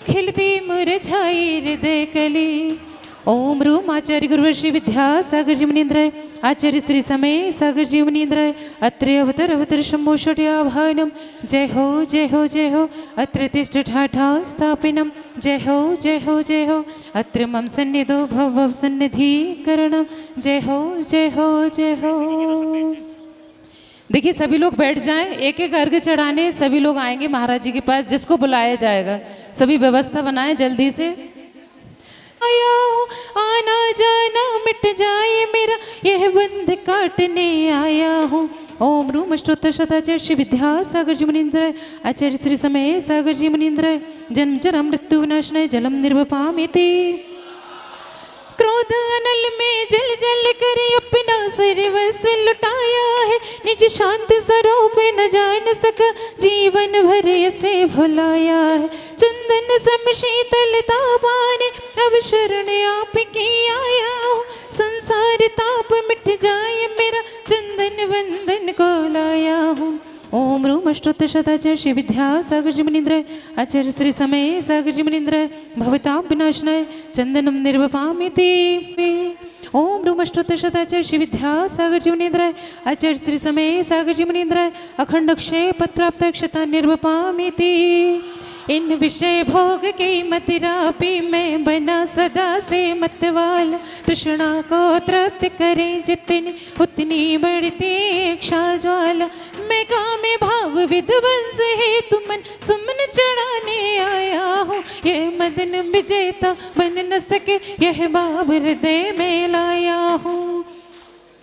खिलती मुरझाई हृदय कली। ओम रूम आचार्य गुरु श्री विद्यासागर जी मुनीन्द्र आचार्य श्री समय सागर जी मुनीन्द्र अत्रे अवतर अवतर शंभो षट्याभानम। जय हो जय हो जय हो अत्र तिष्ठ ठाठा स्थापिनम। जय हो जय हो जय हो अत्र मम सन्निधो भव भव सन्निधिकरणम। जय हो जय हो जय हो। देखिए सभी लोग बैठ जाएं, एक एक अर्घ्य चढ़ाने सभी लोग आएंगे महाराज जी के पास, जिसको बुलाया जाएगा। सभी व्यवस्था बनाएं जल्दी से। आया हूँ आना जाना मिट जाए मेरा, यह बंध काटने आया हूँ। ओम रूम अष्टोत्तर शताचार्य श्री विद्यासागर जी मुनीन्द्र आचार्य श्री समय सागर जी मुनीन्द्र जन्म जरा मृत्यु विनाशनाय जलम निर्वपामिति। क्रोध अनल में जल जल कर अपना सर्वस्व लुटाया है, निज शांति स्वरूप न जान सका जीवन भर ऐसे भुलाया है। चंदन सम शीतलता पाने अब शरण आपकी आया हूँ, संसार ताप मिट जाए मेरा चंदन वंदन को लाया हूँ। ओम रूम अष्टोत्तर शताचार्य श्री विद्यासागर जी मुनीन्द्र आचार्य श्री समय सागर जी मुनीन्द्र भवताप विनाशनाय चंदनम निर्वपामिति। ओम रूम अष्टोत्तर शताचार्य श्री विद्यासागर जी मुनीन्द्र आचार्य श्री समय सागर जी मुनीन्द्र अखंड क्षय पद प्राप्त क्षता निर्वपामिति। इन विषय भोग की मदिरा पी मैं बना सदा से मतवाला, तृष्णा को तृप्त करें जितनी उतनी बढ़ती इच्छा ज्वाला। मैं काम भाव विध्वंस है तुमन सुमन चढ़ाने आया हूँ, यह मदन विजेता बन न सके यह बाब हृदय में लाया हूँ।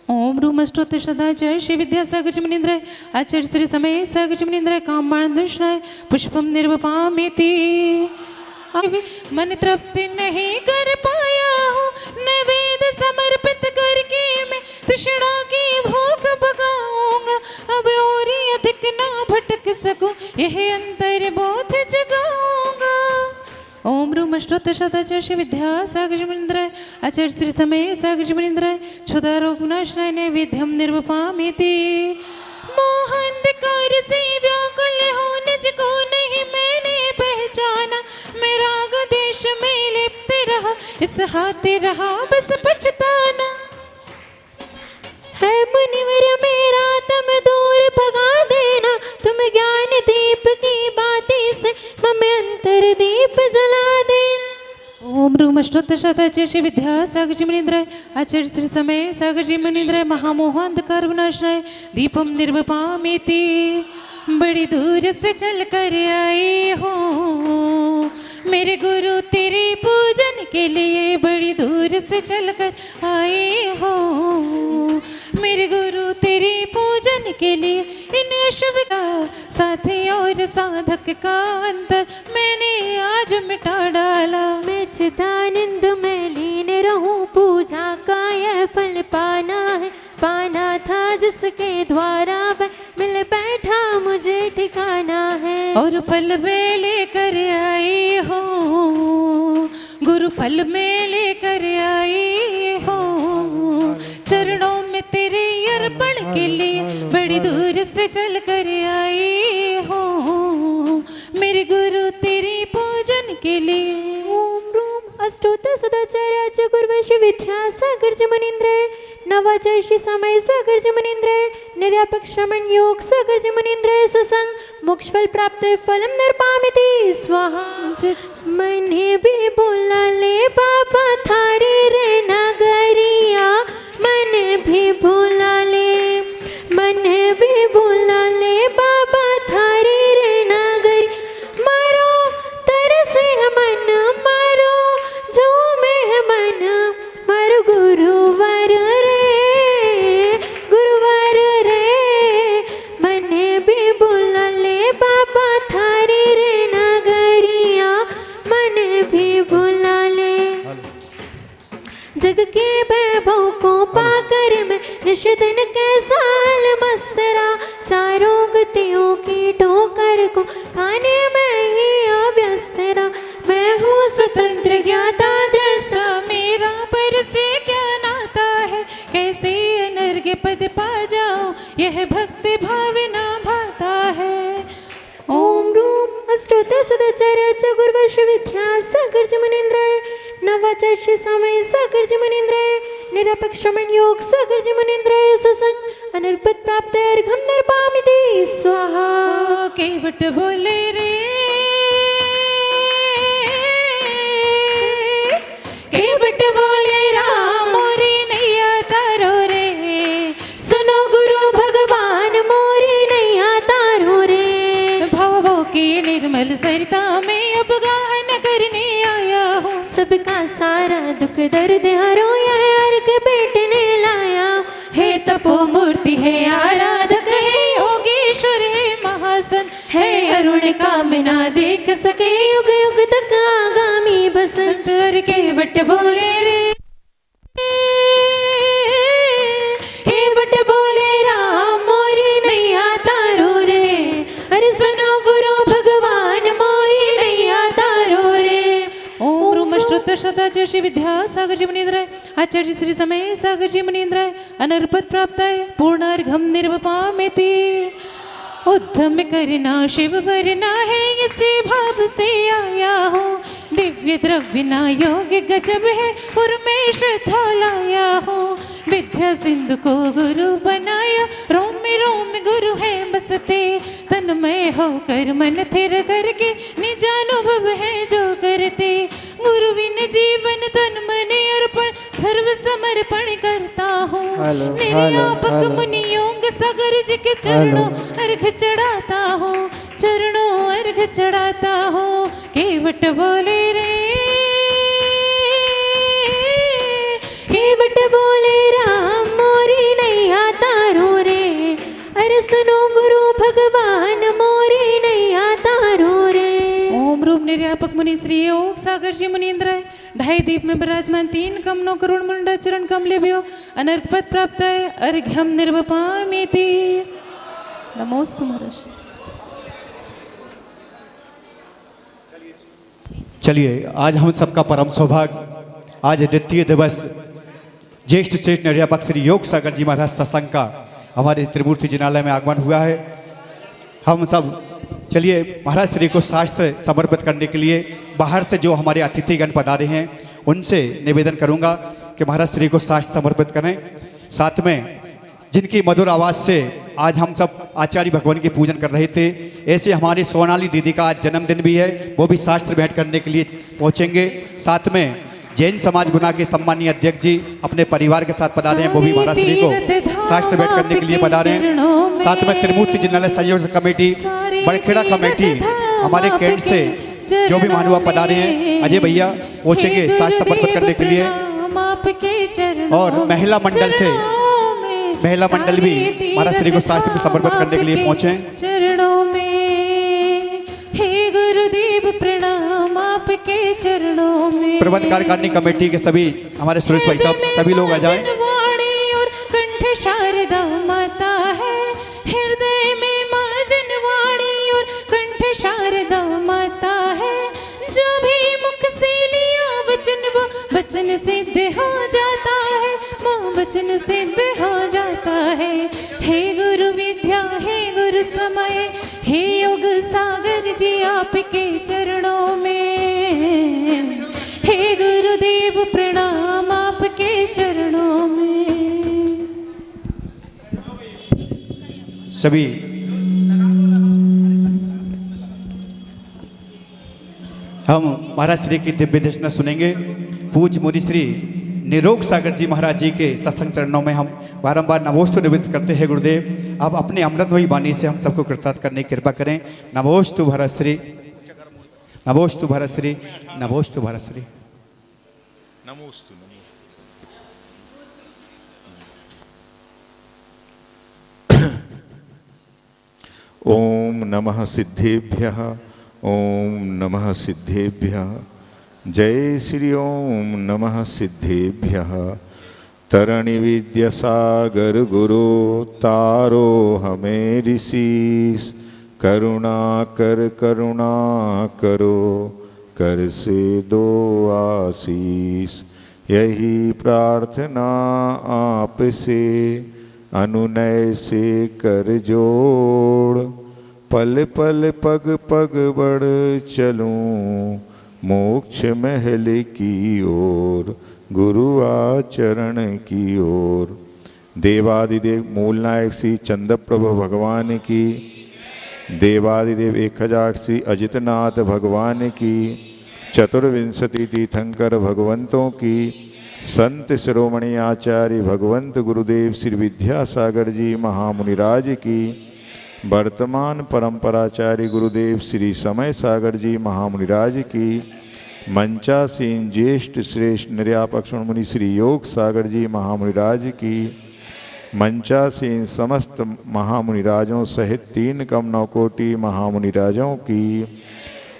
ओम रूम अष्टोत्तर शताचार्य श्री विद्यासागर जी मुनीन्द्र आचार्य श्री समय सागर जी मुनीन्द्र कामबाण दर्शनाय पुष्पम निर्वपामिति। मन तृप्ति नहीं कर पाया हूँ, नैवेद समर्पित करके मैं तृष्णा की भूख भगाऊंगा। अब और अधिक ना भटक सकूं, यह अंतर बोध जगाऊंगा। ओम रूम अष्टोत्तर शताचार्य श्री विद्यासागर जी मुनीन्द्र आचार्य श्री समय सागर जी मुनीन्द्र क्षुधा रोग विनाशनाय नैवेद्यम निर्वपामिति। मोह अंधकार से व्याकुल हूँ, निजको नहीं मैंने पहचाना। मैं राग देश में लिप्त रहा, इस हाथ रहा बस पछताना। है मुनिवर मेरा तुम दूर भगा देना, तुम ज्ञान दीप की बातें से मम अंतर दीप जला देना। ओम रूम अष्टोत्तर शताचार्य श्री विद्यासागर जी मुनीन्द्र आचार्य श्री समय सागर जी मुनीन्द्र महामोहांधकार विनाशनाय दीपम निर्वपामिति। बड़ी दूर से चल कर आई हूँ मेरे गुरु तेरे पूजन के लिए, बड़ी दूर से चल कर आई हूँ मेरे गुरु तेरे पूजन के लिए। इन शुभ का साथी और साधक का अंतर मैंने आज मिटा डाला। मैं चिदानंद में लीन रहूं, पूजा का यह फल पाना है, पाना था जिसके द्वारा मिल बैठा मुझे ठिकाना है। और फल में लेकर आई हूँ गुरु, फल में लेकर आई हूँ चरणों में तेरे अर्पण के लिए, बड़ी दूर से चल कर आई हूँ मेरे गुरु तेरी पूजन के लिए। ओम रूम अष्टोत्तर सदाचार्य आचार्य गुरु श्री विद्यासागर जी मुनीन्द्र नवाचार्य श्री समय सागर जी मुनीन्द्र निर्यापक श्रमण योग सागर जी मुनीन्द्र सत्संग मोक्ष फल प्राप्त फलम निर्पामिति स्वाहा। मैंने भी बोला ले बाबा थारे रे नगरिया, मन भी बोला ले, मन भी बोला ले बाबा थारे रे नगरी। मारो तरसे मन, मारो जो में मन, मारो गुरुवर रे, गुरुवर रे। मन भी बोला ले बाबा थारे रे नगरिया, मन भी बोला ले। जग के वैभव को पाकर मैं निष्दिन के साल मस्तरा, चारों गतियों की ठोकर को खाने में ही अभ्यस्त रहा। मैं हूँ स्वतंत्र ज्ञाता दृष्टा, मेरा पर से क्या नाता है, कैसे अनर्घ्य पद पा जाऊं यह भक्ति भावना भाता है। ओम रूम अष्टोत्तर सदाचार्य वाचा गुरुवश विद्या सागर जी मुनींद्राय नवाचार्य समय सागर जी मुनींद्राय निरपेक्ष श्रमण योग सागर जी मुनींद्राय सत्संग अनिर्पद प्राप्त अर्घम निर्पामिति स्वाहा। केवट बोले रे केवट बोले राम मोरी नैया तारो रे सुनो गुरु भगवान मोरी नैया तारो रे भावों की निर्मल सरिता में अब गान करने आया हूँ सबका सारा दुख दर्द हरो यह अर्घ बेटे ने लाया हे तपो मूर्ति है आराधक है योगेश्वर है महासन है अरुण कामना देख सके युग युग तक आगामी बसंत करके बट बोले रे केवट बोले राम मोरी नैया तारो रे अरे सुनो गुरु भगवान मोरी नैया तारो रे। ओम रूम श्रुत शताचार्य श्री विद्या सागर जी मुनींद्राय आचार्य श्री समय सागर जी मुनींद्राय अनर्पद प्राप्ताय पूर्णार्घम निर्वपामिति। उद्यम करना शिव भरना है इसी भाव से आया हूँ दिव्य द्रव्य ना योग गजब है उर्मेश था लाया हूँ विद्या सिंधु को गुरु बनाया रोम में गुरु है बसते तन्मय होकर मन थिर करके निज अनुभव है जो करते गुरु बिन जीवन तन मन अर्पण सर्व समर्पण करता हूँ निर्यापक मुनि योग सागर जी के चरणों अर्घ चढ़ाता हूँ चरणों अर्घ चढ़ाता हूँ केवट बोले रे केवट बोले राम मोरी नैया तारो रे अरे सुनो गुरु भगवान मोरी नैया तारो रे। ओम रूप निर्यापक मुनि श्री योग सागर जी मुनींद्राय ढाई दीप में विराजमान 3 कमलों करुण मुंडा चरण कमलेभ्यो अनर्पद प्राप्त है अर्घ्यम निर्वपामिति। नमोस्तु महर्षि। चलिए आज हम सबका परम सौभाग्य आज द्वितीय दिवस ज्येष्ठ श्रेष्ठ निर्यापक श्री योग सागर जी महाराज सत्संग का हमारे त्रिमूर्ति जिनालय में आगमन हुआ है। हम सब चलिए महाराज श्री को शास्त्र समर्पित करने के लिए बाहर से जो हमारे अतिथिगण पधारे हैं उनसे निवेदन करूंगा कि महाराज श्री को शास्त्र समर्पित करें। साथ में जिनकी मधुर आवाज़ से आज हम सब आचार्य भगवान की पूजन कर रहे थे ऐसे हमारी सोनाली दीदी का आज जन्मदिन भी है वो भी शास्त्र भेंट करने के लिए पहुंचेंगे। साथ में जैन समाज गुना के सम्मानीय अध्यक्ष जी अपने परिवार के साथ पधारे हैं वो भी महाराज श्री को शास्त्र भेंट करने के लिए पधारे हैं। साथ में त्रिमूर्ति जिनालय संयोजक कमेटी बड़खेड़ा कमेटी हमारे कैंट से जो भी महानुभाव पधारे हैं अजय भैया पहुंचेंगे शास्त्र समर्पित करने के लिए और महिला मंडल से महिला मंडल भी महाराज श्री को शास्त्र में समर्पित करने के लिए पहुंचे चरणों में हे गुरुदेव प्रणाम आपके चरणों में। प्रबंध कार्यकारिणी कमेटी के सभी हमारे सुरेश भाई साहब सभी लोग आ जाएं। और कंठ शारदा माता है हृदय में मां जनवाणी और कंठ शारदा माता है जो भी मुख से लिया वचन वो वचन सिद्ध हो जाता है वो वचन सिद्ध हो जाता है। हे गुरु विद्या हे गुरु समय हे योग सागर जी आपके चरणों में हे गुरुदेव प्रणाम आपके चरणों में। सभी हम महाराज श्री की दिव्य दर्शन सुनेंगे। पूज्य मुनि श्री निरोग सागर जी महाराज जी के सत्संग चरणों में हम बारंबार नमोस्तु निवेदित करते हैं। गुरुदेव आप अपने अमृतमयी वाणी से हम सबको कृतार्थ करने की कृपा करें। नमोस्तु भारत श्री नमोस्तु भारत श्री नमोस्तु भारत श्री नमोस्तु। ओम नमः सिद्धेभ्यः ओम नमः सिद्धेभ्यः। जय श्री ओम नमः सिद्धेभ्यः। तरणी विद्यासागर गुरु तारो हमें ऋषिस करुणा करो कर से दो आशीष। यही प्रार्थना आपसे अनुनय से कर जोड़ पल पल पग पग बढ़ चलूं मोक्ष महल की ओर, गुरु आचरण की ओर। देवादिदेव मूलनायक श्री चंद्रप्रभु भगवान की, देवादिदेव 1008 श्री अजितनाथ भगवान की, चतुर्विंशति तीर्थंकर भगवंतों की, संत शिरोमणि आचार्य भगवंत गुरुदेव श्री विद्यासागर जी महामुनिराज की, वर्तमान परंपराचार्य गुरुदेव श्री समय सागर जी महामुनिराज की, मंचासीन ज्येष्ठ श्रेष्ठ निर्यापक मुनि श्री योग सागर जी महामुनिराज की, मंचासीन समस्त महामुनिराजों सहित 3 कम 9 कोटि महामुनिराजों की,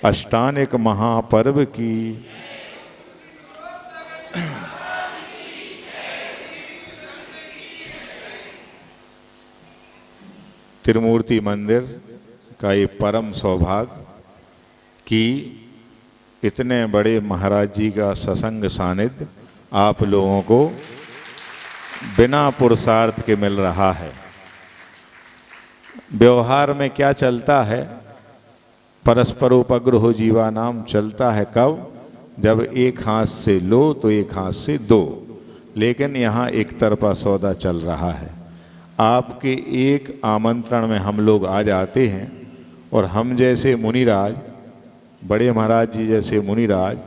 अष्टानिक महापर्व की। त्रिमूर्ति मंदिर का ये परम सौभाग्य कि इतने बड़े महाराज जी का सत्संग सानिध्य आप लोगों को बिना पुरुषार्थ के मिल रहा है। व्यवहार में क्या चलता है, परस्परोपग्रहो जीवा नाम चलता है कब, जब एक हाथ से लो तो एक हाथ से दो, लेकिन यहाँ एक तरफा सौदा चल रहा है। आपके एक आमंत्रण में हम लोग आ जाते हैं और हम जैसे मुनिराज, बड़े महाराज जी जैसे मुनिराज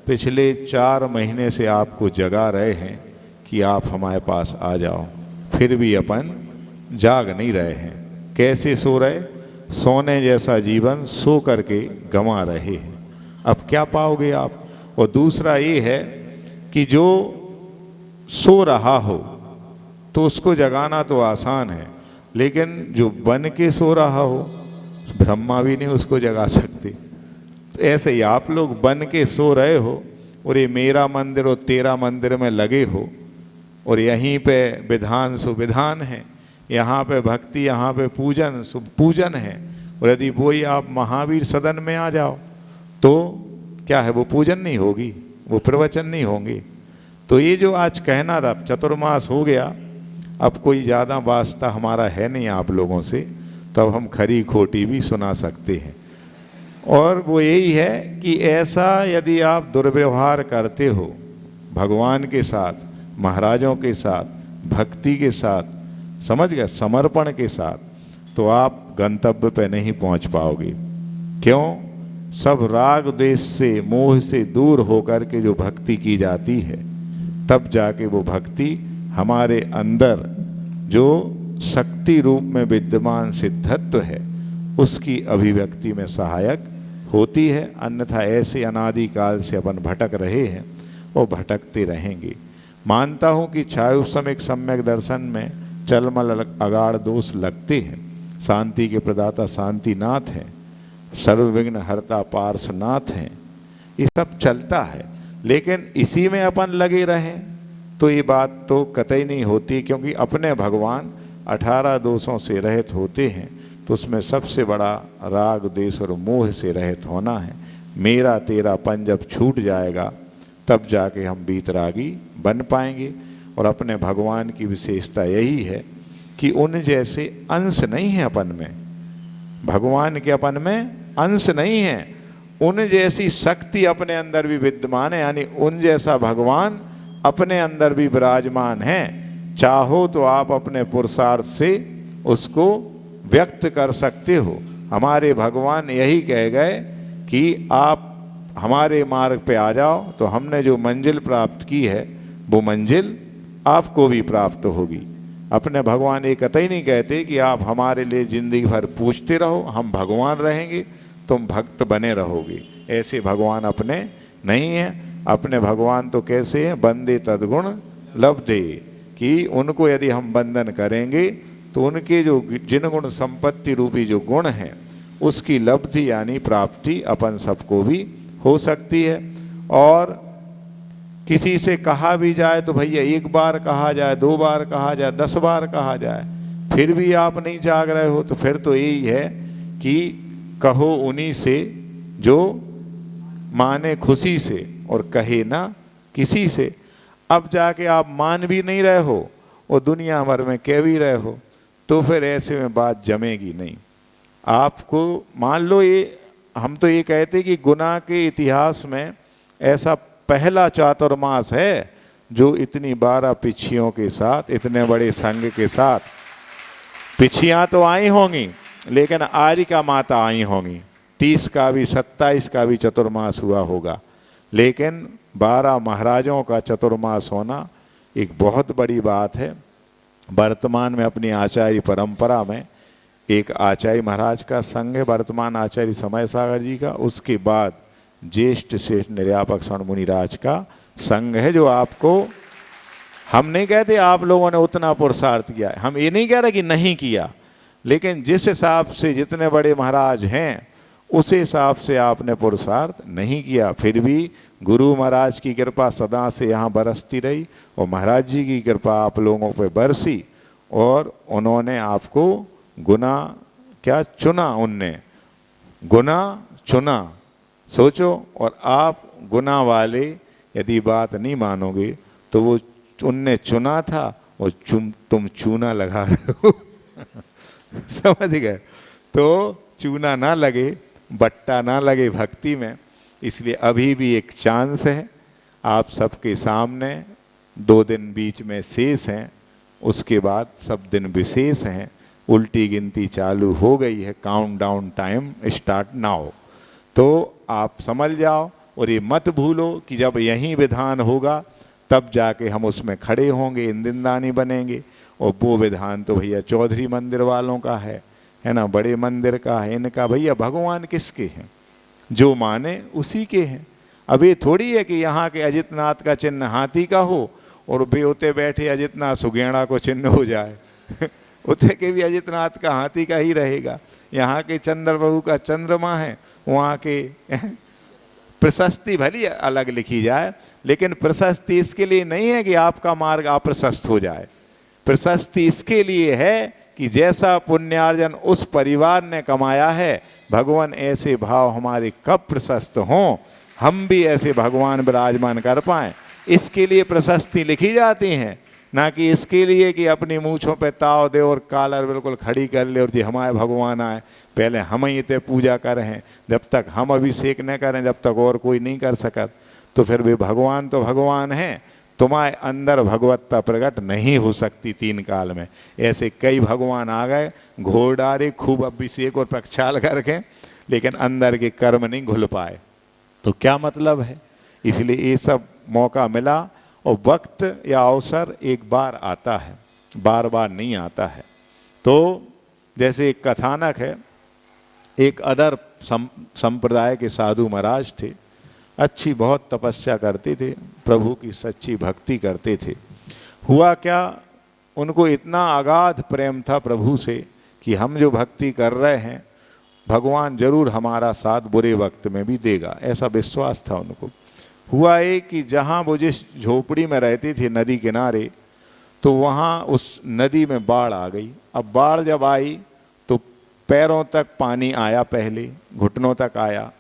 पिछले 4 महीने से आपको जगा रहे हैं कि आप हमारे पास आ जाओ, फिर भी अपन जाग नहीं रहे हैं। कैसे सो रहे? सोने जैसा जीवन सो करके गंवा रहे हैं। अब क्या पाओगे आप? और दूसरा ये है कि जो सो रहा हो तो उसको जगाना तो आसान है, लेकिन जो बन के सो रहा हो ब्रह्मा भी नहीं उसको जगा सकते। तो ऐसे ही आप लोग बन के सो रहे हो और ये मेरा मंदिर और तेरा मंदिर में लगे हो, और यहीं पे विधान सुविधान है, यहाँ पे भक्ति, यहाँ पे पूजन पूजन है। और यदि वही आप महावीर सदन में आ जाओ तो क्या है, वो पूजन नहीं होगी, वो प्रवचन नहीं होंगे। तो ये जो आज कहना था, चतुर्मास हो गया, अब कोई ज़्यादा वास्ता हमारा है नहीं आप लोगों से, तब हम खरी खोटी भी सुना सकते हैं। और वो यही है कि ऐसा यदि आप दुर्व्यवहार करते हो भगवान के साथ, महाराजों के साथ, भक्ति के साथ, समझ गए, समर्पण के साथ, तो आप गंतव्य पे नहीं पहुंच पाओगे। क्यों? सब राग द्वेष से, मोह से दूर होकर के जो भक्ति की जाती है, तब जाके वो भक्ति हमारे अंदर जो शक्ति रूप में विद्यमान सिद्धत्व है उसकी अभिव्यक्ति में सहायक होती है। अन्यथा ऐसे अनादिकाल से अपन भटक रहे हैं और भटकते रहेंगे। मानता हूँ कि छायुसमिक सम्यक दर्शन में चलमल अगाड़ दोष लगते हैं। शांति के प्रदाता शांतिनाथ हैं, सर्वविघ्न हरता पार्श्वनाथ हैं, ये सब चलता है। लेकिन इसी में अपन लगे रहें तो ये बात तो कतई नहीं होती, क्योंकि अपने भगवान 18 दोषों से रहित होते हैं। तो उसमें सबसे बड़ा राग द्वेष और मोह से रहित होना है। मेरा तेरापन जब छूट जाएगा तब जाके हम बीतरागी बन पाएंगे। और अपने भगवान की विशेषता यही है कि उन जैसे अंश नहीं है अपन में, भगवान के अपन में अंश नहीं है, उन जैसी शक्ति अपने अंदर भी विद्यमान है, यानी उन जैसा भगवान अपने अंदर भी विराजमान है। चाहो तो आप अपने पुरुषार्थ से उसको व्यक्त कर सकते हो। हमारे भगवान यही कह गए कि आप हमारे मार्ग पे आ जाओ तो हमने जो मंजिल प्राप्त की है वो मंजिल आपको भी प्राप्त होगी। अपने भगवान ये कतई नहीं कहते कि आप हमारे लिए जिंदगी भर पूछते रहो, हम भगवान रहेंगे, तुम भक्त बने रहोगे। ऐसे भगवान अपने नहीं हैं। अपने भगवान तो कैसे हैं? बंदे तद्गुण लब्धे, कि उनको यदि हम बंधन करेंगे तो उनके जो जिन गुण संपत्ति रूपी जो गुण हैं उसकी लब्धि यानी प्राप्ति अपन सबको भी हो सकती है। और किसी से कहा भी जाए तो भैया 1 बार कहा जाए, 2 बार कहा जाए, 10 बार कहा जाए, फिर भी आप नहीं जाग रहे हो, तो फिर तो यही है कि कहो उन्हीं से जो माने खुशी से और कहे ना किसी से। अब जाके आप मान भी नहीं रहे हो और दुनिया भर में कह भी रहे हो, तो फिर ऐसे में बात जमेगी नहीं। आपको मान लो ये, हम तो ये कहते कि गुनाह के इतिहास में ऐसा पहला चातुर्मास है जो इतनी 12 पिछियों के साथ, इतने बड़े संघ के साथ, पिछियाँ तो आई होंगी लेकिन आरिका माता आई होंगी, 30 का भी 27 का भी चतुर्मास हुआ होगा, लेकिन 12 महाराजों का चतुर्मास होना एक बहुत बड़ी बात है। वर्तमान में अपनी आचार्य परंपरा में एक आचार्य महाराज का संघ है, वर्तमान आचार्य समय सागर जी का, उसके बाद ज्येष्ठ श्रेष्ठ निर्यापक स्वर्ण मुनिराज का संघ है, जो आपको, हम नहीं कहते आप लोगों ने उतना पुरुषार्थ किया है, हम ये नहीं कह रहे कि नहीं किया, लेकिन जिस हिसाब से जितने बड़े महाराज हैं उस हिसाब से आपने पुरुषार्थ नहीं किया। फिर भी गुरु महाराज की कृपा सदा से यहाँ बरसती रही और महाराज जी की कृपा आप लोगों पे बरसी और उन्होंने आपको गुना क्या चुना, उनने गुना चुना, सोचो। और आप गुना वाले यदि बात नहीं मानोगे तो वो उनने चुना था और तुम चूना लगा रहे हो समझ गए? तो चूना ना लगे, बट्टा ना लगे भक्ति में, इसलिए अभी भी एक चांस है। आप सबके सामने 2 दिन बीच में शेष हैं, उसके बाद सब दिन विशेष हैं, उल्टी गिनती चालू हो गई है, count down time start now. तो आप समझ जाओ और ये मत भूलो कि जब यही विधान होगा तब जाके हम उसमें खड़े होंगे, इंदिनदानी बनेंगे। और वो विधान तो भैया चौधरी मंदिर वालों का है ना, बड़े मंदिर का है, इनका। भैया भगवान किसके हैं? जो माने उसी के हैं। अब ये थोड़ी है कि यहाँ के अजितनाथ का चिन्ह हाथी का हो और बेहोते बैठे अजितनाथ सुगेड़ा को चिन्ह हो जाए उते के भी अजितनाथ का हाथी का ही रहेगा। यहाँ के चंद्र बाबू का चंद्रमा है, वहाँ के प्रशस्ति भली अलग लिखी जाए, लेकिन प्रशस्ति इसके लिए नहीं है कि आपका मार्ग अप्रशस्त हो जाए। प्रशस्ति इसके लिए है कि जैसा पुण्यार्जन उस परिवार ने कमाया है, भगवान ऐसे भाव हमारे कब प्रशस्त हों, हम भी ऐसे भगवान विराजमान कर पाएं, इसके लिए प्रशस्ति लिखी जाती हैं, ना कि इसके लिए कि अपनी मूँछों पे ताव दे और कालर बिल्कुल खड़ी कर ले और जी हमारे भगवान आए, पहले हम ही ते पूजा करें, जब तक हम अभिषेक न करें जब तक और कोई नहीं कर सकता। तो फिर भी भगवान तो भगवान हैं, तुम्हारे अंदर भगवत्ता प्रकट नहीं हो सकती 3 काल में। ऐसे कई भगवान आ गए, घोड़ डारे खूब अभिषेक और प्रक्षाल करके, लेकिन अंदर के कर्म नहीं घुल पाए, तो क्या मतलब है? इसलिए ये सब मौका मिला और वक्त या अवसर एक बार आता है, बार बार नहीं आता है। तो जैसे एक कथानक है, एक अदर संप्रदाय के साधु महाराज थे, अच्छी बहुत तपस्या करते थे, प्रभु की सच्ची भक्ति करते थे। हुआ क्या, उनको इतना अगाध प्रेम था प्रभु से कि हम जो भक्ति कर रहे हैं भगवान जरूर हमारा साथ बुरे वक्त में भी देगा, ऐसा विश्वास था उनको। हुआ ये कि जहाँ वो जिस झोपड़ी में रहती थी नदी किनारे, तो वहाँ उस नदी में बाढ़ आ गई। अब बाढ़ जब आई तो पैरों तक पानी आया, पहले घुटनों तक आया।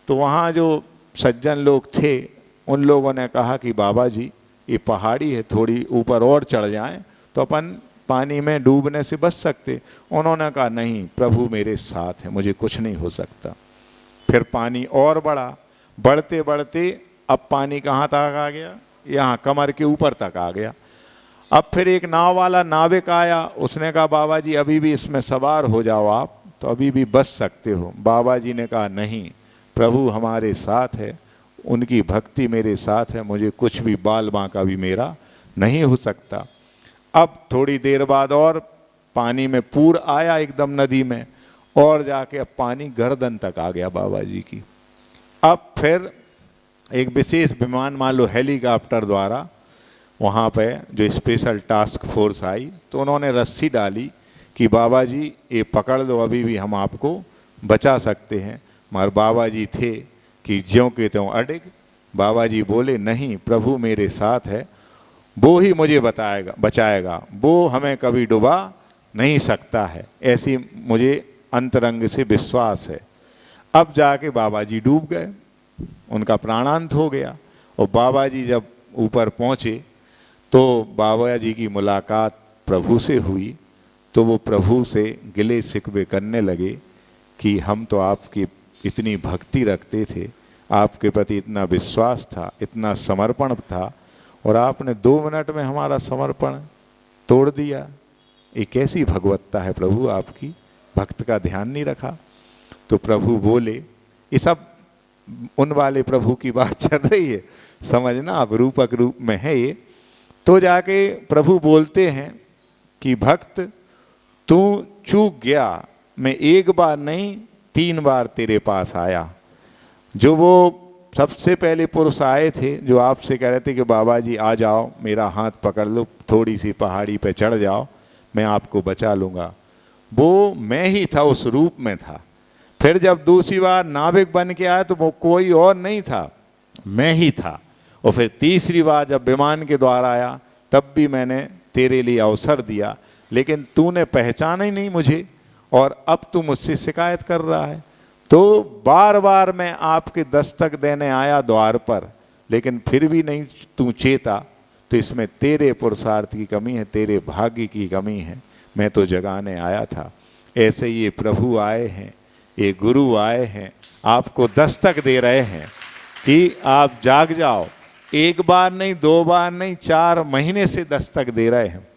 तो वहाँ जो सज्जन लोग थे उन लोगों ने कहा कि बाबा जी ये पहाड़ी है, थोड़ी ऊपर और चढ़ जाएं तो अपन पानी में डूबने से बच सकते। उन्होंने कहा नहीं, प्रभु मेरे साथ है, मुझे कुछ नहीं हो सकता। फिर पानी और बढ़ा, बढ़ते बढ़ते अब पानी कहाँ तक आ गया, यहाँ कमर के ऊपर तक आ गया। अब फिर एक नाव वाला नाविक आया, उसने कहा बाबा जी अभी भी इसमें सवार हो जाओ आप, तो अभी भी बच सकते हो। बाबा जी ने कहा नहीं, प्रभु हमारे साथ है, उनकी भक्ति मेरे साथ है, मुझे कुछ भी बाल बांका भी मेरा नहीं हो सकता। अब थोड़ी देर बाद और पानी में पूर आया एकदम नदी में, और जाके अब पानी गर्दन तक आ गया बाबा जी की। अब फिर एक विशेष विमान, मान लो हेलीकॉप्टर द्वारा, वहाँ पे जो स्पेशल टास्क फोर्स आई, तो उन्होंने रस्सी डाली कि बाबा जी ये पकड़ लो, अभी भी हम आपको बचा सकते हैं। मगर बाबा जी थे कि ज्यों के त्यों अडिग। बाबा जी बोले नहीं, प्रभु मेरे साथ है, वो ही मुझे बचाएगा, वो हमें कभी डुबा नहीं सकता है, ऐसी मुझे अंतरंग से विश्वास है। अब जाके बाबा जी डूब गए, उनका प्राणांत हो गया। और बाबा जी जब ऊपर पहुँचे तो बाबा जी की मुलाकात प्रभु से हुई, तो वो प्रभु से गिले शिकवे करने लगे कि हम तो आपकी इतनी भक्ति रखते थे, आपके प्रति इतना विश्वास था, इतना समर्पण था, और आपने 2 मिनट में हमारा समर्पण तोड़ दिया। ये कैसी भगवत्ता है प्रभु आपकी, भक्त का ध्यान नहीं रखा। तो प्रभु बोले, ये सब उन वाले प्रभु की बात चल रही है, समझना आप, रूपक रूप में है ये। तो जाके प्रभु बोलते हैं कि भक्त तू चूक गया, मैं 1 बार नहीं 3 बार तेरे पास आया। जो वो सबसे पहले पुरुष आए थे जो आपसे कह रहे थे कि बाबा जी आ जाओ, मेरा हाथ पकड़ लो, थोड़ी सी पहाड़ी पे चढ़ जाओ, मैं आपको बचा लूँगा, वो मैं ही था, उस रूप में था। फिर जब दूसरी बार नाविक बन के आया तो वो कोई और नहीं था, मैं ही था। और फिर तीसरी बार जब विमान के द्वारा आया तब भी मैंने तेरे लिए अवसर दिया, लेकिन तूने पहचाना ही नहीं मुझे, और अब तू मुझसे शिकायत कर रहा है। तो बार बार मैं आपके दस्तक देने आया द्वार पर, लेकिन फिर भी नहीं तू चेता, तो इसमें तेरे पुरुषार्थ की कमी है, तेरे भाग्य की कमी है, मैं तो जगाने आया था। ऐसे ये प्रभु आए हैं, ये गुरु आए हैं, आपको दस्तक दे रहे हैं कि आप जाग जाओ। 1 बार नहीं, 2 बार नहीं, 4 महीने से दस्तक दे रहे हैं,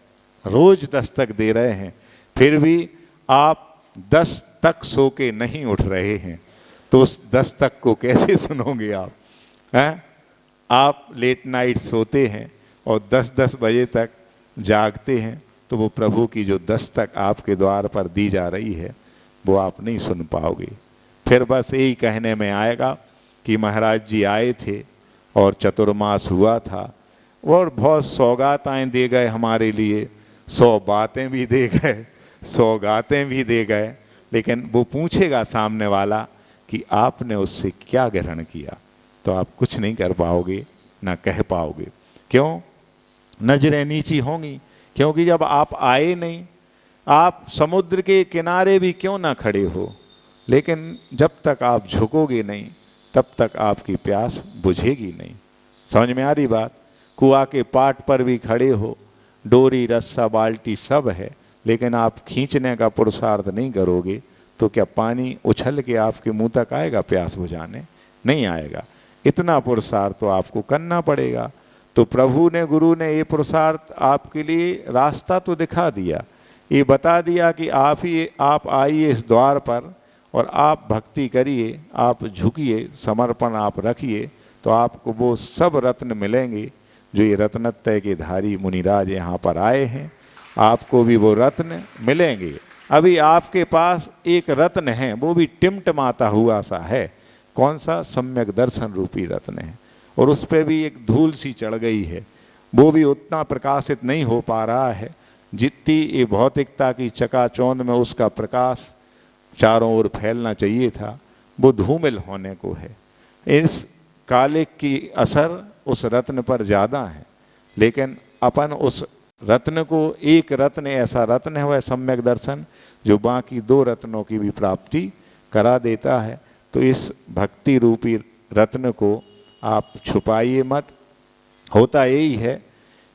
रोज दस्तक दे रहे हैं, फिर भी आप 10 तक सो के नहीं उठ रहे हैं। तो उस 10 तक को कैसे सुनोगे आप, हैं? आप लेट नाइट सोते हैं और 10-10 बजे तक जागते हैं, तो वो प्रभु की जो दस्तक आपके द्वार पर दी जा रही है वो आप नहीं सुन पाओगे। फिर बस यही कहने में आएगा कि महाराज जी आए थे और चतुर्मास हुआ था, और बहुत सौगातें दे गए हमारे लिए, 100 बातें भी दे गए, सौगातें भी दे गए, लेकिन वो पूछेगा सामने वाला कि आपने उससे क्या ग्रहण किया, तो आप कुछ नहीं कर पाओगे, ना कह पाओगे। क्यों? नजरें नीची होंगी, क्योंकि जब आप आए नहीं, आप समुद्र के किनारे भी क्यों ना खड़े हो, लेकिन जब तक आप झुकोगे नहीं तब तक आपकी प्यास बुझेगी नहीं। समझ में आ रही बात? कुआं के पाट पर भी खड़े हो, डोरी रस्सा बाल्टी सब है, लेकिन आप खींचने का पुरुषार्थ नहीं करोगे तो क्या पानी उछल के आपके मुंह तक आएगा प्यास बुझाने? नहीं आएगा। इतना पुरुषार्थ तो आपको करना पड़ेगा। तो प्रभु ने, गुरु ने ये पुरुषार्थ आपके लिए रास्ता तो दिखा दिया, ये बता दिया कि आप आइए इस द्वार पर और आप भक्ति करिए, आप झुकिए, समर्पण आप रखिए, तो आपको वो सब रत्न मिलेंगे जो ये रत्नत्रय के धारी मुनिराज यहाँ पर आए हैं। आपको भी वो रत्न मिलेंगे। अभी आपके पास एक रत्न है, वो भी टिमटिमाता हुआ सा है। कौन सा? सम्यक दर्शन रूपी रत्न है, और उस पर भी एक धूल सी चढ़ गई है, वो भी उतना प्रकाशित नहीं हो पा रहा है जितनी ये भौतिकता की चकाचौंध में उसका प्रकाश चारों ओर फैलना चाहिए था, वो धूमिल होने को है। इस काले की असर उस रत्न पर ज़्यादा है, लेकिन अपन उस रत्न को, एक रत्न ऐसा रत्न है वह सम्यक दर्शन, जो बाकी 2 रत्नों की भी प्राप्ति करा देता है। तो इस भक्ति रूपी रत्न को आप छुपाइए मत। होता यही है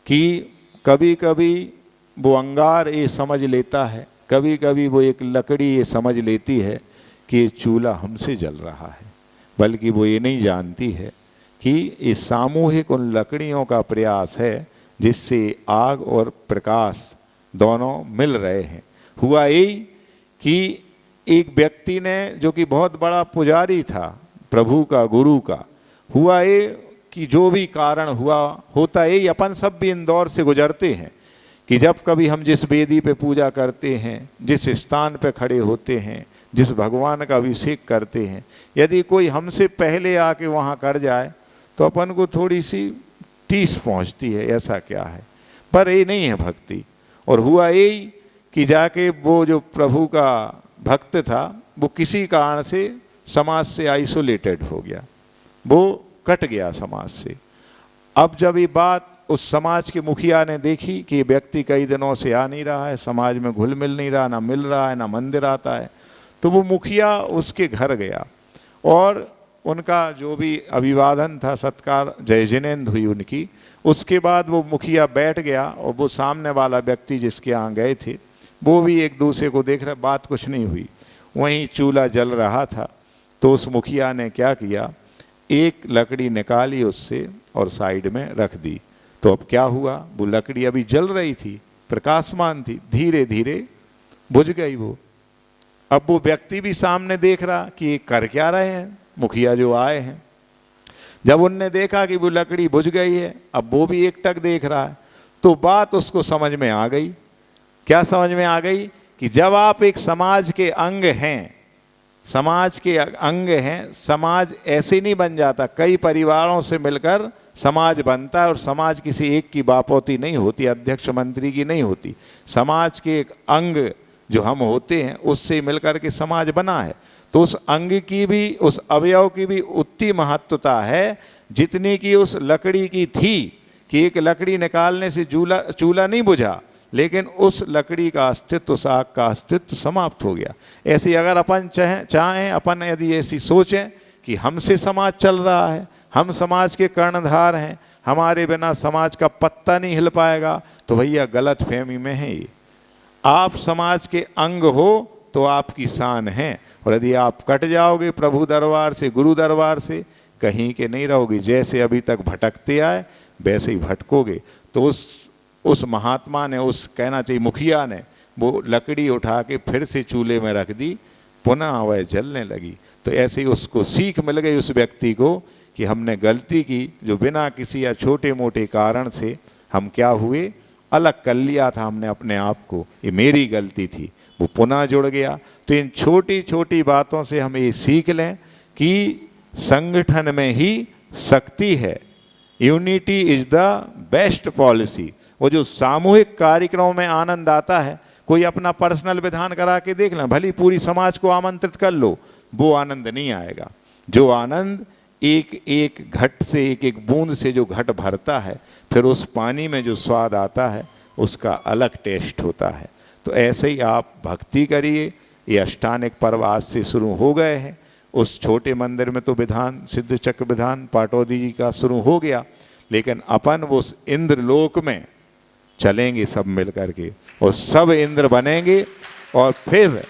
कि कभी कभी वो अंगार ये समझ लेता है, कभी कभी वो एक लकड़ी ये समझ लेती है कि ये चूल्हा हमसे जल रहा है, बल्कि वो ये नहीं जानती है कि ये सामूहिक उन लकड़ियों का प्रयास है जिससे आग और प्रकाश दोनों मिल रहे हैं। हुआ यही कि एक व्यक्ति ने, जो कि बहुत बड़ा पुजारी था प्रभु का, गुरु का, हुआ ये कि जो भी कारण हुआ, होता यही, अपन सब भी इंदौर से गुजरते हैं कि जब कभी हम जिस वेदी पे पूजा करते हैं, जिस स्थान पे खड़े होते हैं, जिस भगवान का अभिषेक करते हैं, यदि कोई हमसे पहले आके वहाँ कर जाए तो अपन को थोड़ी सी टीस पहुँचती है, ऐसा क्या है। पर ये नहीं है भक्ति। और हुआ यही कि जाके वो जो प्रभु का भक्त था वो किसी कारण से समाज से आइसोलेटेड हो गया, वो कट गया समाज से। अब जब ये बात उस समाज के मुखिया ने देखी कि ये व्यक्ति कई दिनों से आ नहीं रहा है, समाज में घुल मिल नहीं रहा, ना मिल रहा है, ना मंदिर आता है, तो वो मुखिया उसके घर गया और उनका जो भी अभिवादन था, सत्कार, जय जिनेंद्र हुई उनकी। उसके बाद वो मुखिया बैठ गया और वो सामने वाला व्यक्ति जिसके यहाँ गए थे वो भी एक दूसरे को देख रहे, बात कुछ नहीं हुई। वहीं चूल्हा जल रहा था। तो उस मुखिया ने क्या किया, एक लकड़ी निकाली उससे और साइड में रख दी। तो अब क्या हुआ, वो लकड़ी अभी जल रही थी, प्रकाशमान थी, धीरे धीरे बुझ गई वो। अब वो व्यक्ति भी सामने देख रहा कि ये कर क्या रहे हैं मुखिया जो आए हैं। जब उनने देखा कि वो लकड़ी बुझ गई है, अब वो भी एकटक देख रहा है, तो बात उसको समझ में आ गई। क्या समझ में आ गई कि जब आप एक समाज के अंग हैं, समाज के अंग हैं, समाज ऐसे नहीं बन जाता, कई परिवारों से मिलकर समाज बनता है और समाज किसी एक की बापौती नहीं होती, अध्यक्ष मंत्री की नहीं होती। समाज के एक अंग जो हम होते हैं उससे मिलकर के समाज बना है। तो उस अंग की भी, उस अवयव की भी उतनी महत्वता है जितनी कि उस लकड़ी की थी कि एक लकड़ी निकालने से चूल्हा नहीं बुझा, लेकिन उस लकड़ी का अस्तित्व, उस आग का अस्तित्व समाप्त हो गया। ऐसे अगर अपन चाहें, अपन यदि ऐसी सोचें कि हमसे समाज चल रहा है, हम समाज के कर्णधार हैं, हमारे बिना समाज का पत्ता नहीं हिल पाएगा, तो भैया गलत फहमी में है ये। आप समाज के अंग हो तो आपकी शान है, और यदि आप कट जाओगे प्रभु दरबार से, गुरु दरबार से, कहीं के नहीं रहोगे। जैसे अभी तक भटकते आए वैसे ही भटकोगे। तो उस महात्मा ने, उस कहना चाहिए मुखिया ने, वो लकड़ी उठा के फिर से चूल्हे में रख दी, पुनः वह जलने लगी। तो ऐसे ही उसको सीख मिल गई उस व्यक्ति को कि हमने गलती की, जो बिना किसी या छोटे मोटे कारण से हम क्या हुए, अलग कर लिया था हमने अपने आप को, ये मेरी गलती थी, वो पुनः जुड़ गया। तो इन छोटी छोटी बातों से हम ये सीख लें कि संगठन में ही शक्ति है। Unity is the best policy. वो जो सामूहिक कार्यक्रमों में आनंद आता है, कोई अपना पर्सनल विधान करा के देख लें, भली पूरी समाज को आमंत्रित कर लो, वो आनंद नहीं आएगा। जो आनंद एक एक घट से, एक एक बूंद से जो घट भरता है, फिर उस पानी में जो स्वाद आता है उसका अलग टेस्ट होता है। तो ऐसे ही आप भक्ति करिए। ये अष्टानिक पर्व आज से शुरू हो गए हैं। उस छोटे मंदिर में तो विधान, सिद्ध चक्र विधान पाटौदी जी का शुरू हो गया, लेकिन अपन उस इंद्र लोक में चलेंगे सब मिल करके, और सब इंद्र बनेंगे, और फिर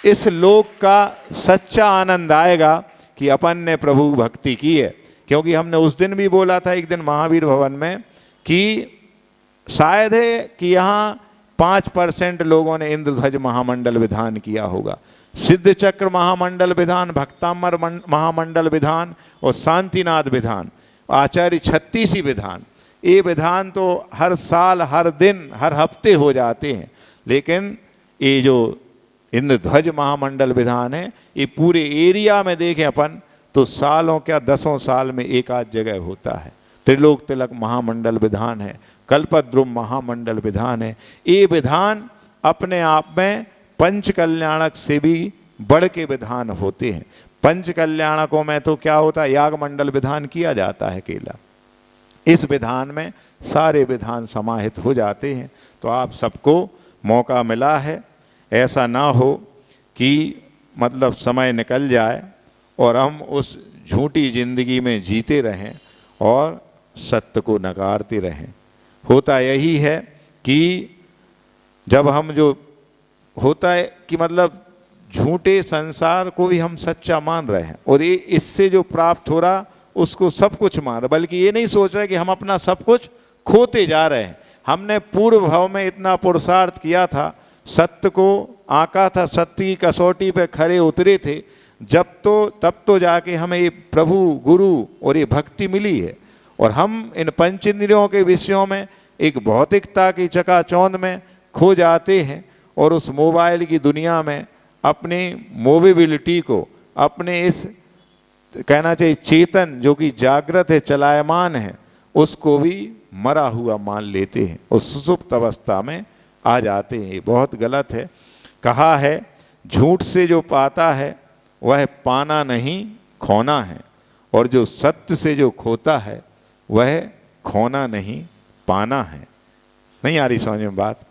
इस लोक का सच्चा आनंद आएगा कि अपन ने प्रभु भक्ति की है। क्योंकि हमने उस दिन भी बोला था, एक दिन महावीर भवन में, कि शायद है कि यहाँ 5% लोगों ने इंद्रध्वज महामंडल विधान किया होगा। सिद्ध चक्र महामंडल विधान, भक्तामर महामंडल विधान और शांतिनाथ विधान, आचार्य 36 विधान, ये विधान तो हर साल, हर दिन, हर हफ्ते हो जाते हैं। लेकिन ये जो इंद्रध्वज महामंडल विधान है, ये पूरे एरिया में देखें अपन तो सालों क्या, 10 साल में एक आध जगह होता है। त्रिलोक तिलक महामंडल विधान है, कल्पद्रुम महामंडल विधान है। ये विधान अपने आप में पंच कल्याणक से भी बढ़ के विधान होते हैं। पंच कल्याणकों में तो क्या होता है, याग मंडल विधान किया जाता है केवल। इस विधान में सारे विधान समाहित हो जाते हैं। तो आप सबको मौका मिला है, ऐसा ना हो कि मतलब समय निकल जाए और हम उस झूठी जिंदगी में जीते रहें और सत्य को नकारते रहें। होता यही है कि जब हम, जो होता है कि मतलब झूठे संसार को भी हम सच्चा मान रहे हैं, और ये इससे जो प्राप्त हो रहा उसको सब कुछ मान रहे, बल्कि ये नहीं सोच रहे कि हम अपना सब कुछ खोते जा रहे हैं। हमने पूर्व भाव में इतना पुरुषार्थ किया था, सत्य को आंका था, सत्य की कसौटी पे खरे उतरे थे, तब तो जाके हमें ये प्रभु, गुरु और ये भक्ति मिली है। और हम इन पंचेंद्रियों के विषयों में, एक भौतिकता की चकाचौंध में खो जाते हैं, और उस मोबाइल की दुनिया में अपनी मोबिलिटी को, अपने इस कहना चाहिए चेतन जो कि जागृत है, चलायमान है, उसको भी मरा हुआ मान लेते हैं, उस सुसुप्त अवस्था में आ जाते हैं। ये बहुत गलत है। कहा है, झूठ से जो पाता है वह पाना नहीं खोना है, और जो सत्य से जो खोता है वह खोना नहीं पाना है। नहीं आ रही समझ में बात?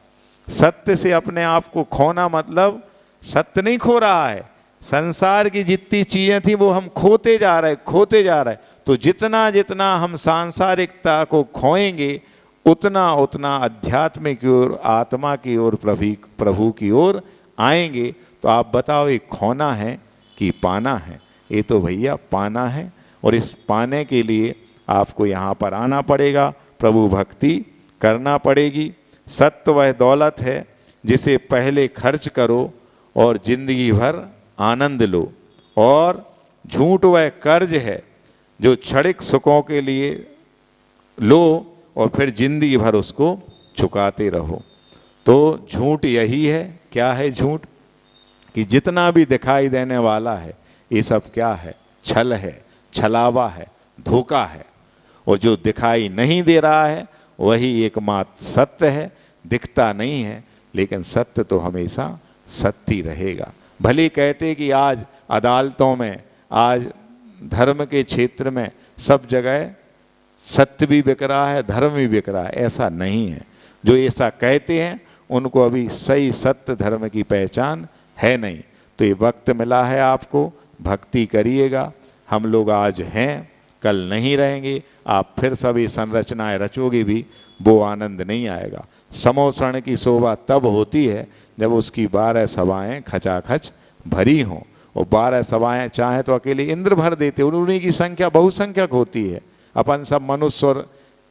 सत्य से अपने आप को खोना मतलब सत्य नहीं खो रहा है, संसार की जितनी चीजें थी वो हम खोते जा रहे। तो जितना जितना हम सांसारिकता को खोएंगे, उतना उतना अध्यात्म की ओर, आत्मा की ओर, प्रभु की ओर आएंगे। तो आप बताओ ये खोना है कि पाना है? ये तो भैया पाना है, और इस पाने के लिए आपको यहाँ पर आना पड़ेगा, प्रभु भक्ति करना पड़ेगी। सत्य वह दौलत है जिसे पहले खर्च करो और जिंदगी भर आनंद लो, और झूठ वह कर्ज है जो क्षणिक सुखों के लिए लो और फिर जिंदगी भर उसको चुकाते रहो। तो झूठ यही है। क्या है झूठ? कि जितना भी दिखाई देने वाला है ये सब क्या है? छल है, छलावा है, धोखा है। और जो दिखाई नहीं दे रहा है वही एकमात्र सत्य है। दिखता नहीं है लेकिन सत्य तो हमेशा सत्य ही रहेगा। भले कहते कि आज अदालतों में, आज धर्म के क्षेत्र में सब जगह सत्य भी बिक रहा है, धर्म भी बिक रहा है, ऐसा नहीं है। जो ऐसा कहते हैं उनको अभी सही सत्य धर्म की पहचान है नहीं। तो ये वक्त मिला है आपको, भक्ति करिएगा। हम लोग आज हैं, कल नहीं रहेंगे। आप फिर सभी संरचनाएं रचोगे भी, वो आनंद नहीं आएगा। समोसण की शोभा तब होती है जब उसकी 12 सभाएं खचाखच भरी हों। और 12 सभाएं चाहे तो अकेले इंद्र भर देते, उन्हीं की संख्या बहुसंख्यक होती है। अपन सब मनुष्य और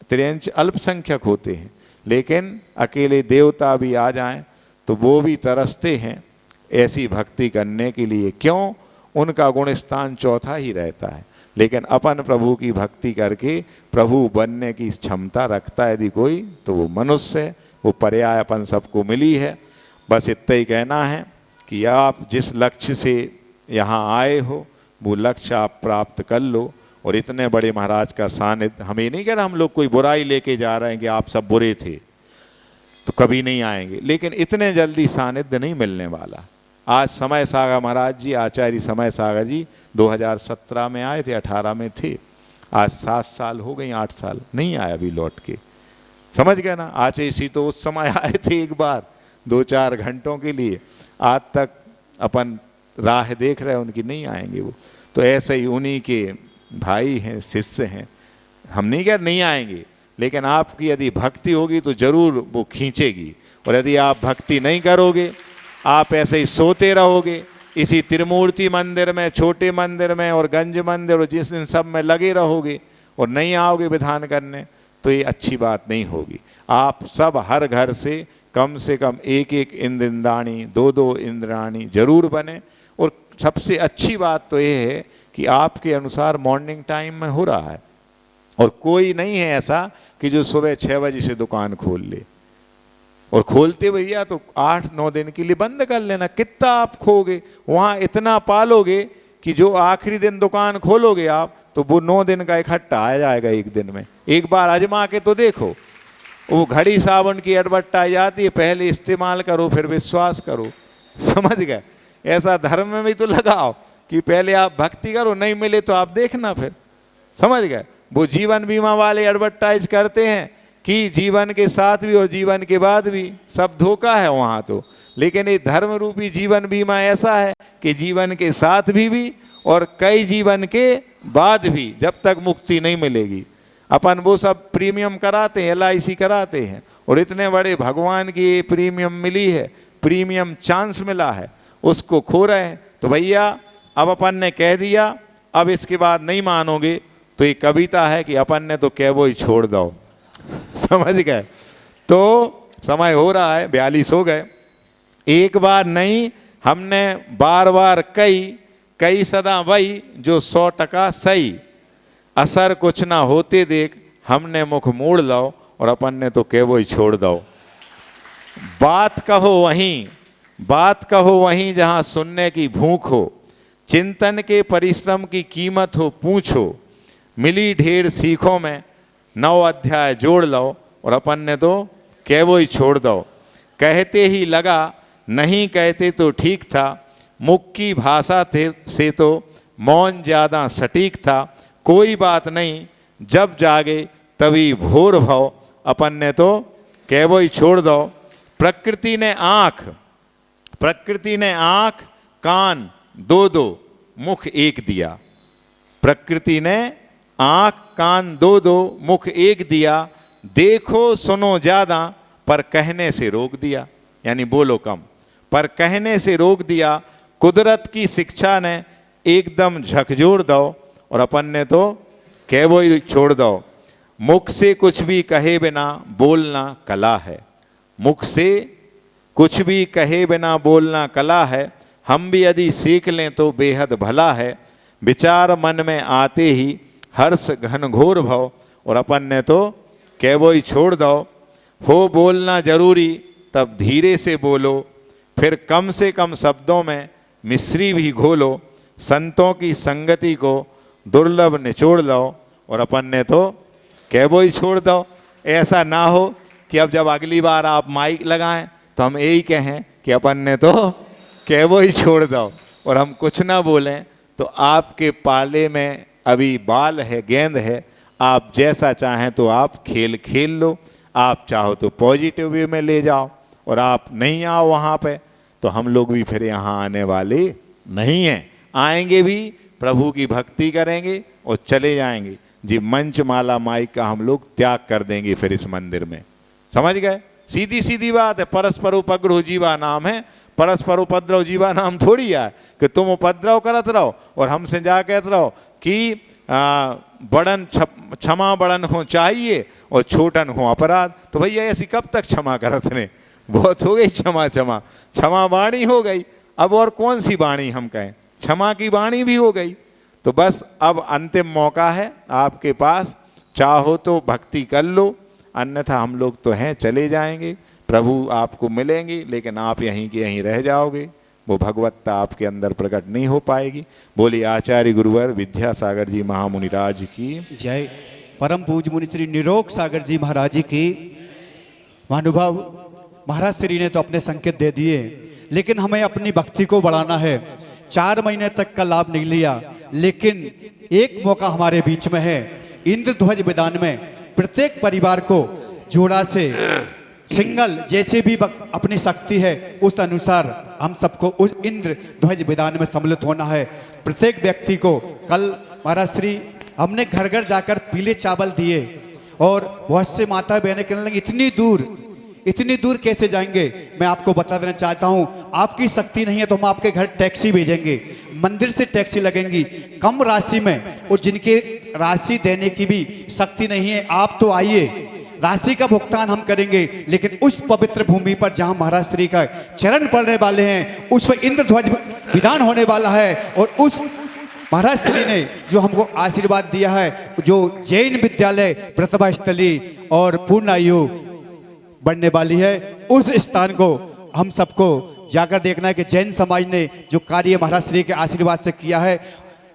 त्रियंच अल्पसंख्यक होते हैं, लेकिन अकेले देवता भी आ जाएं तो वो भी तरसते हैं ऐसी भक्ति करने के लिए। क्यों? उनका गुण स्थान चौथा ही रहता है। लेकिन अपन प्रभु की भक्ति करके प्रभु बनने की क्षमता रखता है यदि कोई, तो वो मनुष्य है। वो पर्याय अपन सबको मिली है। बस इतना ही कहना है कि आप जिस लक्ष्य से यहाँ आए हो वो लक्ष्य आप प्राप्त कर लो। और इतने बड़े महाराज का सानिध्य, हमें नहीं कह रहा हम लोग कोई बुराई लेके जा रहे हैं कि आप सब बुरे थे तो कभी नहीं आएंगे, लेकिन इतने जल्दी सानिध्य नहीं मिलने वाला। आज समय सागर महाराज जी, आचार्य समय सागर जी 2017 में आए थे, 18 में थे। आज 7 साल हो गई, 8 साल नहीं आया अभी लौट के। समझ गए ना? आचार्य सी तो उस समय आए थे एक बार 2-4 घंटों के लिए, आज तक अपन राह देख रहे हैं उनकी, नहीं आएंगे वो। तो ऐसे ही उन्हीं के भाई हैं, शिष्य हैं। हम नहीं कह नहीं आएंगे, लेकिन आपकी यदि भक्ति होगी तो जरूर वो खींचेगी। और यदि आप भक्ति नहीं करोगे, आप ऐसे ही सोते रहोगे इसी त्रिमूर्ति मंदिर में, छोटे मंदिर में और गंज मंदिर और जिस दिन सब में लगे रहोगे और नहीं आओगे विधान करने, तो ये अच्छी बात नहीं होगी। आप सब हर घर से कम 1-1 इंद्राणी, 2-2 इंद्राणी जरूर बने। और सबसे अच्छी बात तो ये है कि आपके अनुसार मॉर्निंग टाइम में हो रहा है। और कोई नहीं है ऐसा कि जो सुबह 6 बजे से दुकान खोल ले, और खोलते भैया तो 8-9 दिन के लिए बंद कर लेना। कितना आप खोगे वहाँ, इतना पालोगे कि जो आखिरी दिन दुकान खोलोगे आप तो वो 9 दिन का इकट्ठा आ जाएगा एक दिन में। एक बार आजमा के तो देखो, वो घड़ी साबुन की एडवर्टाइज आती है, पहले इस्तेमाल करो फिर विश्वास करो। समझ गए? ऐसा धर्म में भी तो लगाओ कि पहले आप भक्ति करो, नहीं मिले तो आप देखना फिर। समझ गए? वो जीवन बीमा वाले एडवर्टाइज करते हैं कि जीवन के साथ भी और जीवन के बाद भी, सब धोखा है वहाँ तो। लेकिन ये धर्म रूपी जीवन बीमा ऐसा है कि जीवन के साथ भी और कई जीवन के बाद भी, जब तक मुक्ति नहीं मिलेगी। अपन वो सब प्रीमियम कराते हैं, LIC कराते हैं, और इतने बड़े भगवान की प्रीमियम मिली है, प्रीमियम चांस मिला है, उसको खो रहे हैं। तो भैया अब अपन ने कह दिया, अब इसके बाद नहीं मानोगे तो ये कविता है कि अपन ने तो कह वो ही छोड़ दो। समझ गए? तो समय हो रहा है, 42 हो गए। एक बार नहीं, हमने बार कई सदा वही जो 100% सही। असर कुछ ना होते देख हमने मुख मोड़ लो, और अपन ने तो कह वो ही छोड़ दो। बात कहो वहीं जहां सुनने की भूख हो, चिंतन के परिश्रम की कीमत हो पूछो। मिली ढेर सीखों में 9 अध्याय जोड़ लो, और अपन ने तो कह वो ही छोड़ दो। कहते ही लगा नहीं कहते तो ठीक था, मुख की भाषा से तो मौन ज़्यादा सटीक था। कोई बात नहीं जब जागे तभी भोर भव, अपन ने तो कह वो ही छोड़ दो। प्रकृति ने आँख कान 2-2 मुख 1 दिया। प्रकृति ने आँख कान 2-2 मुख 1 दिया। देखो सुनो ज़्यादा पर कहने से रोक दिया, यानी बोलो कम। पर कहने से रोक दिया। कुदरत की शिक्षा ने एकदम झकझोर दो और अपन ने तो कह वो ही छोड़ दो। मुख से कुछ भी कहे बिना बोलना कला है, मुख से कुछ भी कहे बिना बोलना कला है। हम भी यदि सीख लें तो बेहद भला है। विचार मन में आते ही हर्ष घनघोर भव और अपन ने तो कह वो ही छोड़ दो। हो बोलना जरूरी तब धीरे से बोलो, फिर कम से कम शब्दों में मिश्री भी घोलो। संतों की संगति को दुर्लभ निचोड़ लो और अपन ने तो कह वो ही छोड़ दो। ऐसा ना हो कि अब जब अगली बार आप माइक लगाएं तो हम यही कहें कि अपन ने तो कह वो ही छोड़ दो और हम कुछ ना बोलें। तो आपके पाले में अभी बाल है, गेंद है, आप जैसा चाहें तो आप खेल खेल लो। आप चाहो तो पॉजिटिव वे में ले जाओ और आप नहीं आओ वहाँ पे तो हम लोग भी फिर यहाँ आने वाले नहीं हैं। आएंगे भी प्रभु की भक्ति करेंगे और चले जाएंगे जी। मंच माला माइक का हम लोग त्याग कर देंगे फिर इस मंदिर में। समझ गए? सीधी सीधी बात है। परस्पर उपद्रव जीवा नाम है, परस्पर उपद्रव जीवा नाम थोड़ी है कि तुम उपद्रव करत रहो और हमसे जा कहते रहो कि बड़न क्षमा बड़न हो चाहिए और छोटन हो अपराध। तो भैया ऐसी कब तक क्षमा करत ने? बहुत हो गई क्षमा, क्षमा क्षमा वाणी हो गई। अब और कौन सी वाणी हम कहें? क्षमा की वाणी भी हो गई। तो बस अब अंतिम मौका है आपके पास, चाहो तो भक्ति कर लो, अन्यथा हम लोग तो हैं चले जाएंगे। प्रभु आपको मिलेंगे लेकिन आप यहीं के यहीं रह जाओगे, वो भगवत्ता आपके अंदर प्रकट नहीं हो पाएगी। बोलिए आचार्य गुरुवर विद्यासागर जी महामुनिराज की जय। परम पूज्य मुनि श्री निरोग सागर जी महाराज जी की। महानुभाव, महाराज श्री ने तो अपने संकेत दे दिए, लेकिन हमें अपनी भक्ति को बढ़ाना है। 4 महीने तक का लाभ नहीं लिया, लेकिन एक मौका हमारे बीच में है। इंद्रध्वज विधान में प्रत्येक परिवार को जोड़ा से सिंगल जैसे भी अपनी शक्ति है उस अनुसार हम सबको उस इंद्र ध्वज विधान में सम्मिलित होना है। प्रत्येक व्यक्ति को कल महाराज श्री हमने घर घर जाकर पीले चावल दिए और बहुत से माता बहनें कहने लगी इतनी दूर कैसे जाएंगे? मैं आपको बता देना चाहता हूं, आपकी शक्ति नहीं है तो हम आपके घर टैक्सी भेजेंगे, मंदिर से टैक्सी लगेंगी कम राशि में। और जिनके राशि देने की भी शक्ति नहीं है, आप तो आइए, राशि का भुगतान हम करेंगे। लेकिन उस पवित्र भूमि पर जहां महाराज श्री का चरण पड़ने वाले हैं उस पर इंद्रध्वज विधान होने वाला है। और उस महाराज श्री ने जो हमको आशीर्वाद दिया है, जो जैन विद्यालय प्रतिभा स्थली और पूर्ण आयु बढ़ने वाली है, उस स्थान को हम सबको जाकर देखना है कि जैन समाज ने जो कार्य महाराज श्री के आशीर्वाद से किया है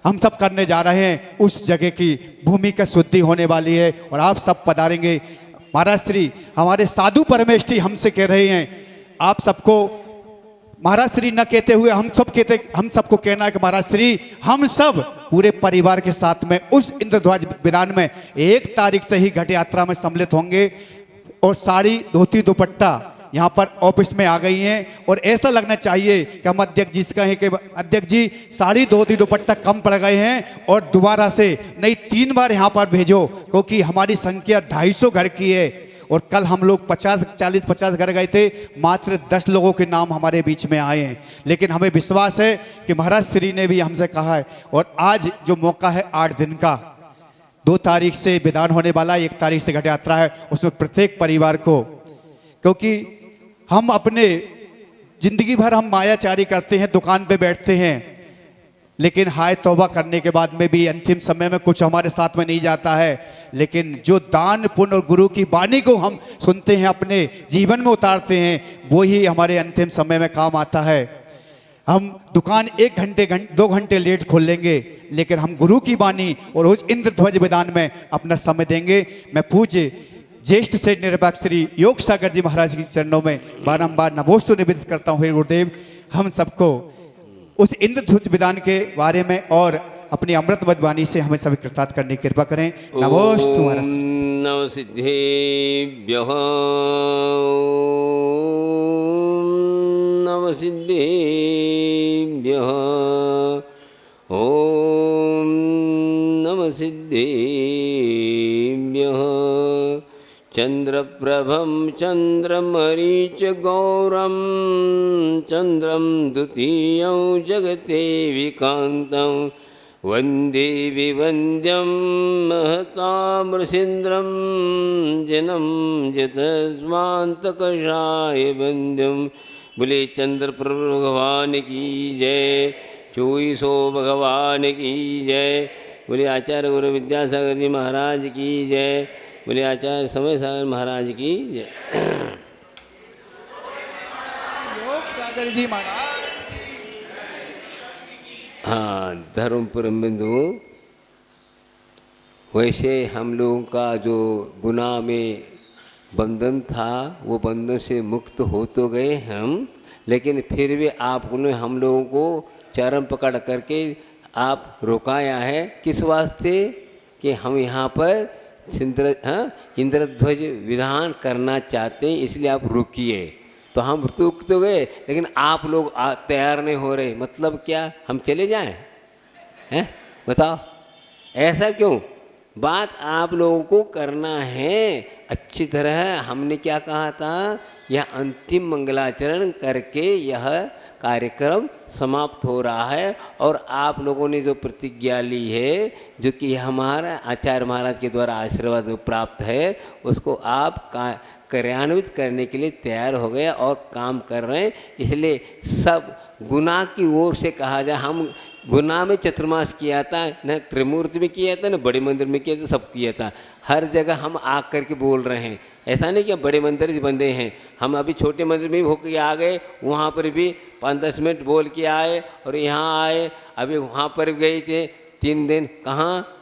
हम सब करने जा रहे हैं। उस जगह की भूमि का शुद्धि होने वाली है और आप सब पधारेंगे। महाराज श्री हमारे साधु परमेष्ठी हमसे कह रहे हैं, आप सबको महाराज श्री न कहते हुए हम सबको कहना है कि महाराज श्री हम सब पूरे परिवार के साथ में उस इंद्रध्वज विधान में 1 तारीख से ही घट यात्रा में सम्मिलित होंगे। और साड़ी धोती दुपट्टा यहाँ पर ऑफिस में आ गई हैं और ऐसा लगना चाहिए कि हम अध्यक्ष जी से कहें कि अध्यक्ष जी साड़ी धोती दुपट्टा कम पड़ गए हैं और दोबारा से नहीं 3 बार यहाँ पर भेजो, क्योंकि हमारी संख्या 250 घर की है। और कल हम लोग 40-50 घर गए थे, मात्र 10 लोगों के नाम हमारे बीच में आए हैं। लेकिन हमें विश्वास है कि महाराज श्री ने भी हमसे कहा है। और आज जो मौका है 8 दिन का, 2 तारीख से विधान होने वाला, 1 तारीख से घट यात्रा है, उसमें प्रत्येक परिवार को, क्योंकि हम अपने जिंदगी भर हम मायाचारी करते हैं, दुकान पे बैठते हैं, लेकिन हाय तौबा करने के बाद में भी अंतिम समय में कुछ हमारे साथ में नहीं जाता है। लेकिन जो दान पुण्य और गुरु की वाणी को हम सुनते हैं, अपने जीवन में उतारते हैं, वो ही हमारे अंतिम समय में काम आता है। हम दुकान 2 घंटे लेट खोल लेंगे, लेकिन हम गुरु की वाणी और उस इंद्रध्वज विधान में अपना समय देंगे। मैं पूज्य ज्येष्ठ सेठ निरपेक्ष श्री योग सागर जी महाराज के चरणों में बारंबार नमोस्तु निवेदित करता हूँ। हे गुरुदेव, हम सबको उस इंद्रध्वज विधान के बारे में और अपनी अमृतवत वाणी से हमें सभी कृतार्थ करने की कृपा करें। नमोस्तु महाराज। नमः सिद्धेभ्यः, नमः सिद्धेभ्यः, ओम नमः सिद्धेभ्यः। चंद्रप्रभं चंद्रमरीचगौरं चंद्रं द्वितीयं जगते विकान्तं वन्दे विवन्द्यं महतामृषीन्द्रं जिनं जितस्वान्तकषाय वन्द्यं। बोले चंद्र प्रभु भगवान की जय, चोईसो भगवान की जय। बोले आचार्य गुरु विद्यासागर जी महाराज की जय। बोले आचार्य समय सागर महाराज की जय। सागर जी महाराज। हाँ धर्मपुर बिंदु, वैसे हम लोगों का जो गुनाह में बंधन था वो बंधन से मुक्त हो तो गए हम, लेकिन फिर भी आपने हम लोगों को चरम पकड़ करके आप रुकाया है। किस वास्ते? कि हम यहाँ पर इंद्रध्वज विधान करना चाहते हैं, इसलिए आप रुकिए। तो हम रुक तो गए, लेकिन आप लोग तैयार नहीं हो रहे। मतलब क्या, हम चले जाएं? हैं बताओ, ऐसा क्यों? बात आप लोगों को करना है अच्छी तरह। हमने क्या कहा था, यह अंतिम मंगलाचरण करके यह कार्यक्रम समाप्त हो रहा है। और आप लोगों ने जो प्रतिज्ञा ली है, जो कि हमारा आचार्य महाराज के द्वारा आशीर्वाद प्राप्त है, उसको आप कार्यान्वित करने के लिए तैयार हो गए और काम कर रहे हैं। इसलिए सब गुनाह की ओर से कहा जाए, हम गुनाह में चतुर्मास किया था, न त्रिमूर्ति में किया था, न बड़े मंदिर में किया था, सब किया था। हर जगह हम आ कर के बोल रहे हैं। ऐसा नहीं कि बड़े मंदिर बंदे हैं, हम अभी छोटे मंदिर में भी होकर आ गए, वहाँ पर भी 5-10 मिनट बोल के आए और यहाँ आए। अभी वहाँ पर गए थे 3 दिन, कहाँ?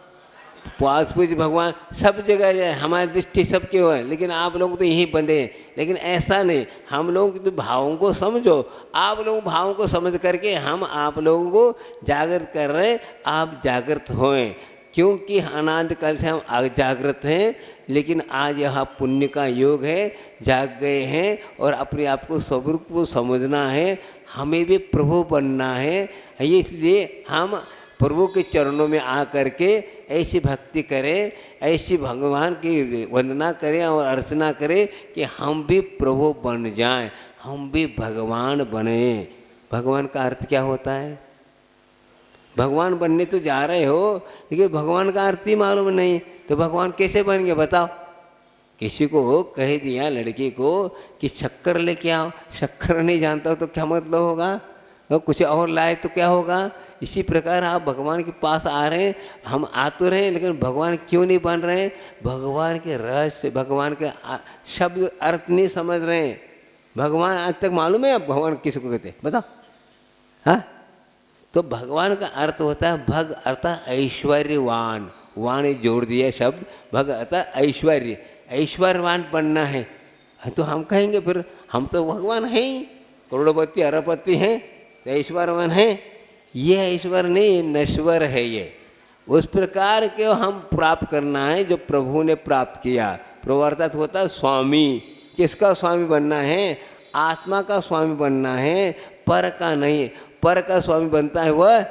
पास पूज भगवान सब जगह जाए, हमारी दृष्टि सबके हो है, लेकिन आप लोग तो यहीं बंधे हैं। लेकिन ऐसा नहीं, हम लोगों के तो भावों को समझो। आप लोग भावों को समझ करके हम आप लोगों को जागृत कर रहे हैं, आप जागृत होएं। क्योंकि अनादि काल से हम जागृत हैं, लेकिन आज यह पुण्य का योग है, जाग गए हैं और अपने आप को स्वरूप को समझना है। हमें भी प्रभु बनना है, इसलिए हम प्रभु के चरणों में आ करके ऐसी भक्ति करें, ऐसी भगवान की वंदना करें और अर्चना करें कि हम भी प्रभु बन जाएं, हम भी भगवान बने। भगवान का अर्थ क्या होता है? भगवान बनने तो जा रहे हो, लेकिन भगवान का अर्थ ही मालूम नहीं, तो भगवान कैसे बनेंगे बताओ? किसी को कह दिया लड़की को कि शक्कर लेके आओ, शक्कर नहीं जानता हो तो क्या मतलब होगा? और कुछ और लाए तो क्या होगा? इसी प्रकार आप भगवान के पास आ रहे हैं, हम आ तो रहे हैं, लेकिन भगवान क्यों नहीं बन रहे हैं? भगवान के रहस्य, भगवान के शब्द अर्थ नहीं समझ रहे हैं। भगवान आज तक मालूम है आप भगवान किसको कहते हैं बताओ? हाँ, तो भगवान का अर्थ होता है भग अर्थात ऐश्वर्यवान। वाणी जोड़ दिया शब्द, भग अर्थात ऐश्वर्य, ऐश्वर्यवान बनना है। तो हम कहेंगे फिर हम तो भगवान हैं ही, करोड़पति अरबपति हैं, तो ऐश्वर्यवान हैं। ये ऐश्वर नहीं, नश्वर है ये। उस प्रकार के हम प्राप्त करना है जो प्रभु ने प्राप्त किया। प्रभु अर्थात होता है स्वामी। किसका स्वामी बनना है? आत्मा का स्वामी बनना है, पर का नहीं। पर का स्वामी बनता है वह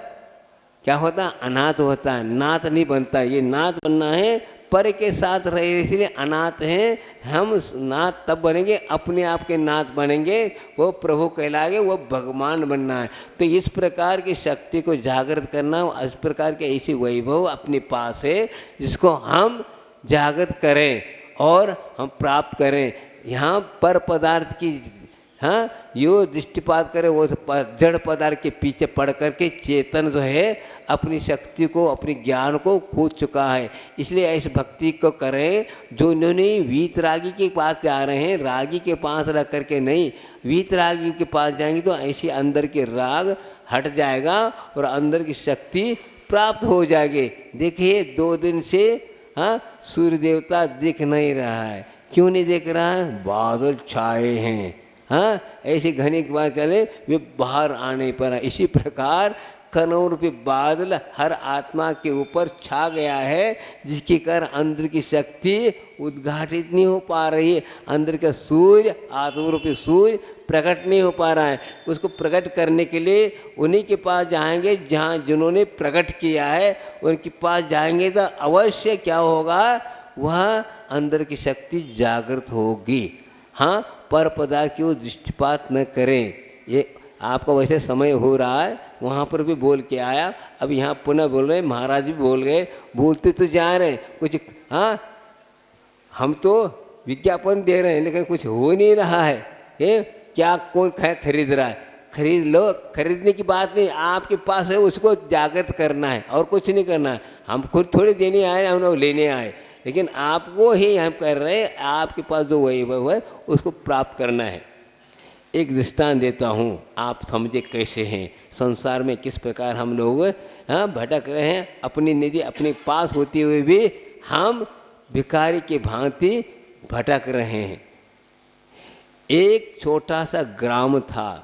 क्या होता है? अनाथ होता है, नाथ नहीं बनता। ये नाथ बनना है, पर के साथ रहे, इसलिए अनाथ हैं हम। नाथ तब बनेंगे, अपने आप के नाथ बनेंगे, वो प्रभु कहलाएंगे, वो भगवान बनना है। तो इस प्रकार की शक्ति को जागृत करना, इस प्रकार के ऐसी वैभव अपने पास है जिसको हम जागृत करें और हम प्राप्त करें। यहाँ पर पदार्थ की यो दृष्टिपात करे, वो जड़ पदार्थ के पीछे पड़ करके चेतन जो है अपनी शक्ति को, अपनी ज्ञान को खो चुका है। इसलिए ऐसी भक्ति को करें जो इन्होंने वीतरागी के पास जा रहे हैं, रागी के पास रह करके नहीं, वीतरागी के पास जाएंगे तो ऐसे अंदर के राग हट जाएगा और अंदर की शक्ति प्राप्त हो जाएगी। देखिए 2 दिन से सूर्य देवता दिख नहीं रहा है। क्यों नहीं दिख रहा है? बादल छाए हैं। ऐसे घने के बाद चले वे बाहर आने पर। इसी प्रकार कनौर पे बादल हर आत्मा के ऊपर छा गया है, जिसके कारण अंदर की शक्ति उद्घाटित नहीं हो पा रही है। अंदर का सूर्य, आत्मरूपी सूर्य प्रकट नहीं हो पा रहा है। उसको प्रकट करने के लिए उन्हीं के पास जाएंगे जिन्होंने प्रकट किया है, उनके पास जाएंगे तो अवश्य क्या होगा? वह अंदर की शक्ति जागृत होगी। हाँ, पर पदार्थ की ओर दृष्टिपात न करें। ये आपका वैसे समय हो रहा है, वहाँ पर भी बोल के आया, अब यहाँ पुनः बोल रहे, महाराज भी बोल गए, बोलते तो जा रहे हैं कुछ। हाँ, हम तो विज्ञापन दे रहे हैं लेकिन कुछ हो नहीं रहा है। ये क्या कौन खरीद रहा है? खरीद लो, खरीदने की बात नहीं, आपके पास है उसको जागृत करना है और कुछ नहीं करना है। हम खुद थोड़ी देने आए, हम लोग लेने आए, लेकिन आपको ही हम कर रहे हैं, आपके पास जो वैभव है उसको प्राप्त करना है। एक दृष्टांत देता हूँ, आप समझे कैसे हैं संसार में किस प्रकार हम लोग भटक रहे हैं। अपनी निधि अपने पास होते हुए भी हम भिखारी के भांति भटक रहे हैं। एक छोटा सा ग्राम था,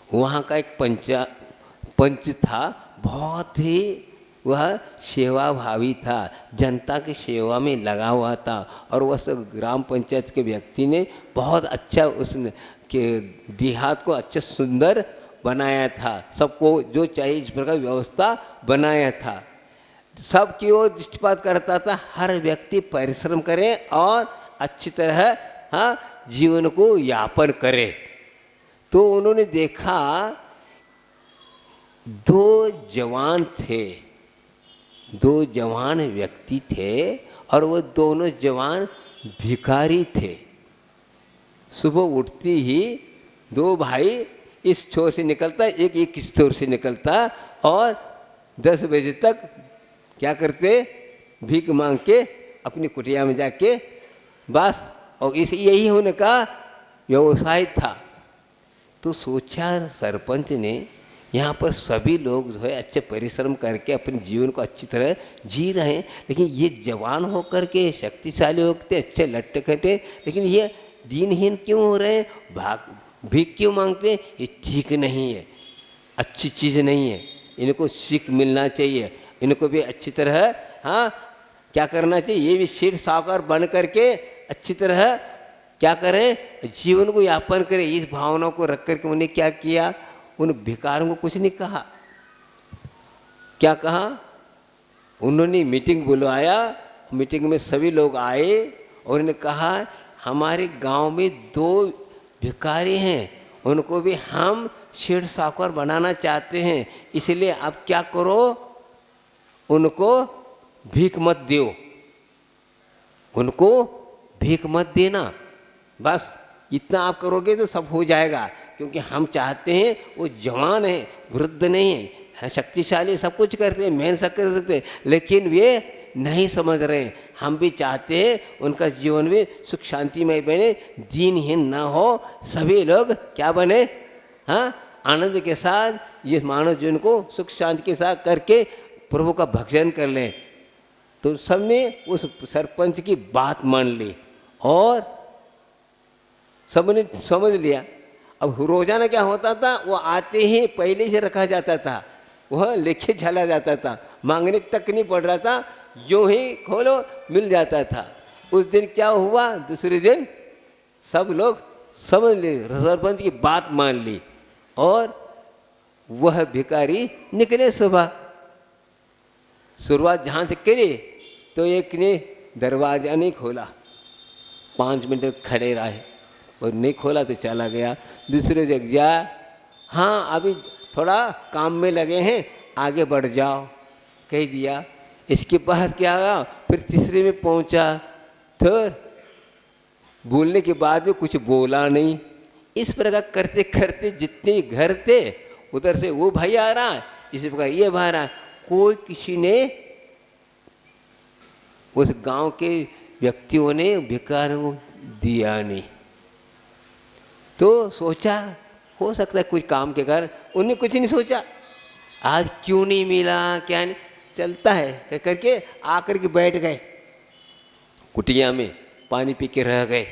वहाँ का एक पंच था, बहुत ही वह सेवाभावी था, जनता की सेवा में लगा हुआ था। और वह ग्राम पंचायत के व्यक्ति ने बहुत अच्छा उसने के देहात को अच्छा सुंदर बनाया था, सबको जो चाहिए इस प्रकार व्यवस्था बनाया था। सबकी ओर दृष्टिपात करता था, हर व्यक्ति परिश्रम करे और अच्छी तरह जीवन को यापन करे। तो उन्होंने देखा दो जवान थे, दो जवान व्यक्ति थे और वो दोनों जवान भिखारी थे। सुबह उठते ही दो भाई इस छोर से निकलता, एक इस छोर से निकलता और 10 बजे तक क्या करते, भीख मांग के अपनी कुटिया में जाके बस, और इस यही होने का व्यवसाय था। तो सोचा सरपंच ने, यहाँ पर सभी लोग जो है अच्छे परिश्रम करके अपने जीवन को अच्छी तरह जी रहे हैं, लेकिन ये जवान होकर के शक्तिशाली होते अच्छे लट्टे खटे, लेकिन ये दीनहीन क्यों हो रहे हैं, भीख क्यों मांगते हैं? ये ठीक नहीं है, अच्छी चीज़ नहीं है, इनको सीख मिलना चाहिए, इनको भी अच्छी तरह क्या करना चाहिए, ये भी सिर साकार बन करके अच्छी तरह क्या करें, जीवन को यापन करें। इस भावना को रख करके उन्हें क्या किया, उन भिखारियों को कुछ नहीं कहा। क्या कहा, उन्होंने मीटिंग बुलवाया, मीटिंग में सभी लोग आए और उन्होंने कहा हमारे गांव में 2 भिखारी हैं, उनको भी हम शेर साकर बनाना चाहते हैं, इसलिए आप क्या करो, उनको भीख मत दो, उनको भीख मत देना, बस इतना आप करोगे तो सब हो जाएगा। क्योंकि हम चाहते हैं वो जवान है, वृद्ध नहीं है, शक्तिशाली, सब कुछ करते हैं, मेहनत कर सकते हैं, लेकिन वे नहीं समझ रहे हैं। हम भी चाहते हैं उनका जीवन भी सुख शांतिमय बने, दीनहीन ना हो, सभी लोग क्या बने, आनंद के साथ ये मानव जीवन को सुख शांति के साथ करके प्रभु का भजन कर लें। तो सबने उस सरपंच की बात मान ली और सबने समझ लिया। अब रोजाना क्या होता था, वो आते ही पहले से रखा जाता था, वह लेके चला जाता था, मांगने तक नहीं पड़ रहा था, यूं ही खोलो मिल जाता था। उस दिन क्या हुआ, दूसरे दिन सब लोग समझ ली, सरपंच की बात मान ली और वह भिखारी निकले। सुबह शुरुआत जहाँ से करी तो एक ने दरवाजा नहीं खोला, 5 मिनट खड़े रहे और नहीं खोला तो चला गया। दूसरे जगह जा, हाँ अभी थोड़ा काम में लगे हैं, आगे बढ़ जाओ, कह दिया। इसके बाद क्या हुआ, फिर तीसरे में पहुंचा, फिर बोलने के बाद भी कुछ बोला नहीं। इस प्रकार करते करते जितने घर थे उधर से वो भाई आ रहा है, इसी प्रकार ये भाई आ रहा है, कोई किसी ने उस गांव के व्यक्तियों ने भिखारियों को दिया नहीं। तो सोचा हो सकता है कुछ काम के कारण, उन्हें कुछ नहीं सोचा, आज क्यों नहीं मिला, क्या नहीं, चलता है करके आकर के बैठ गए कुटिया में, पानी पी के रह गए।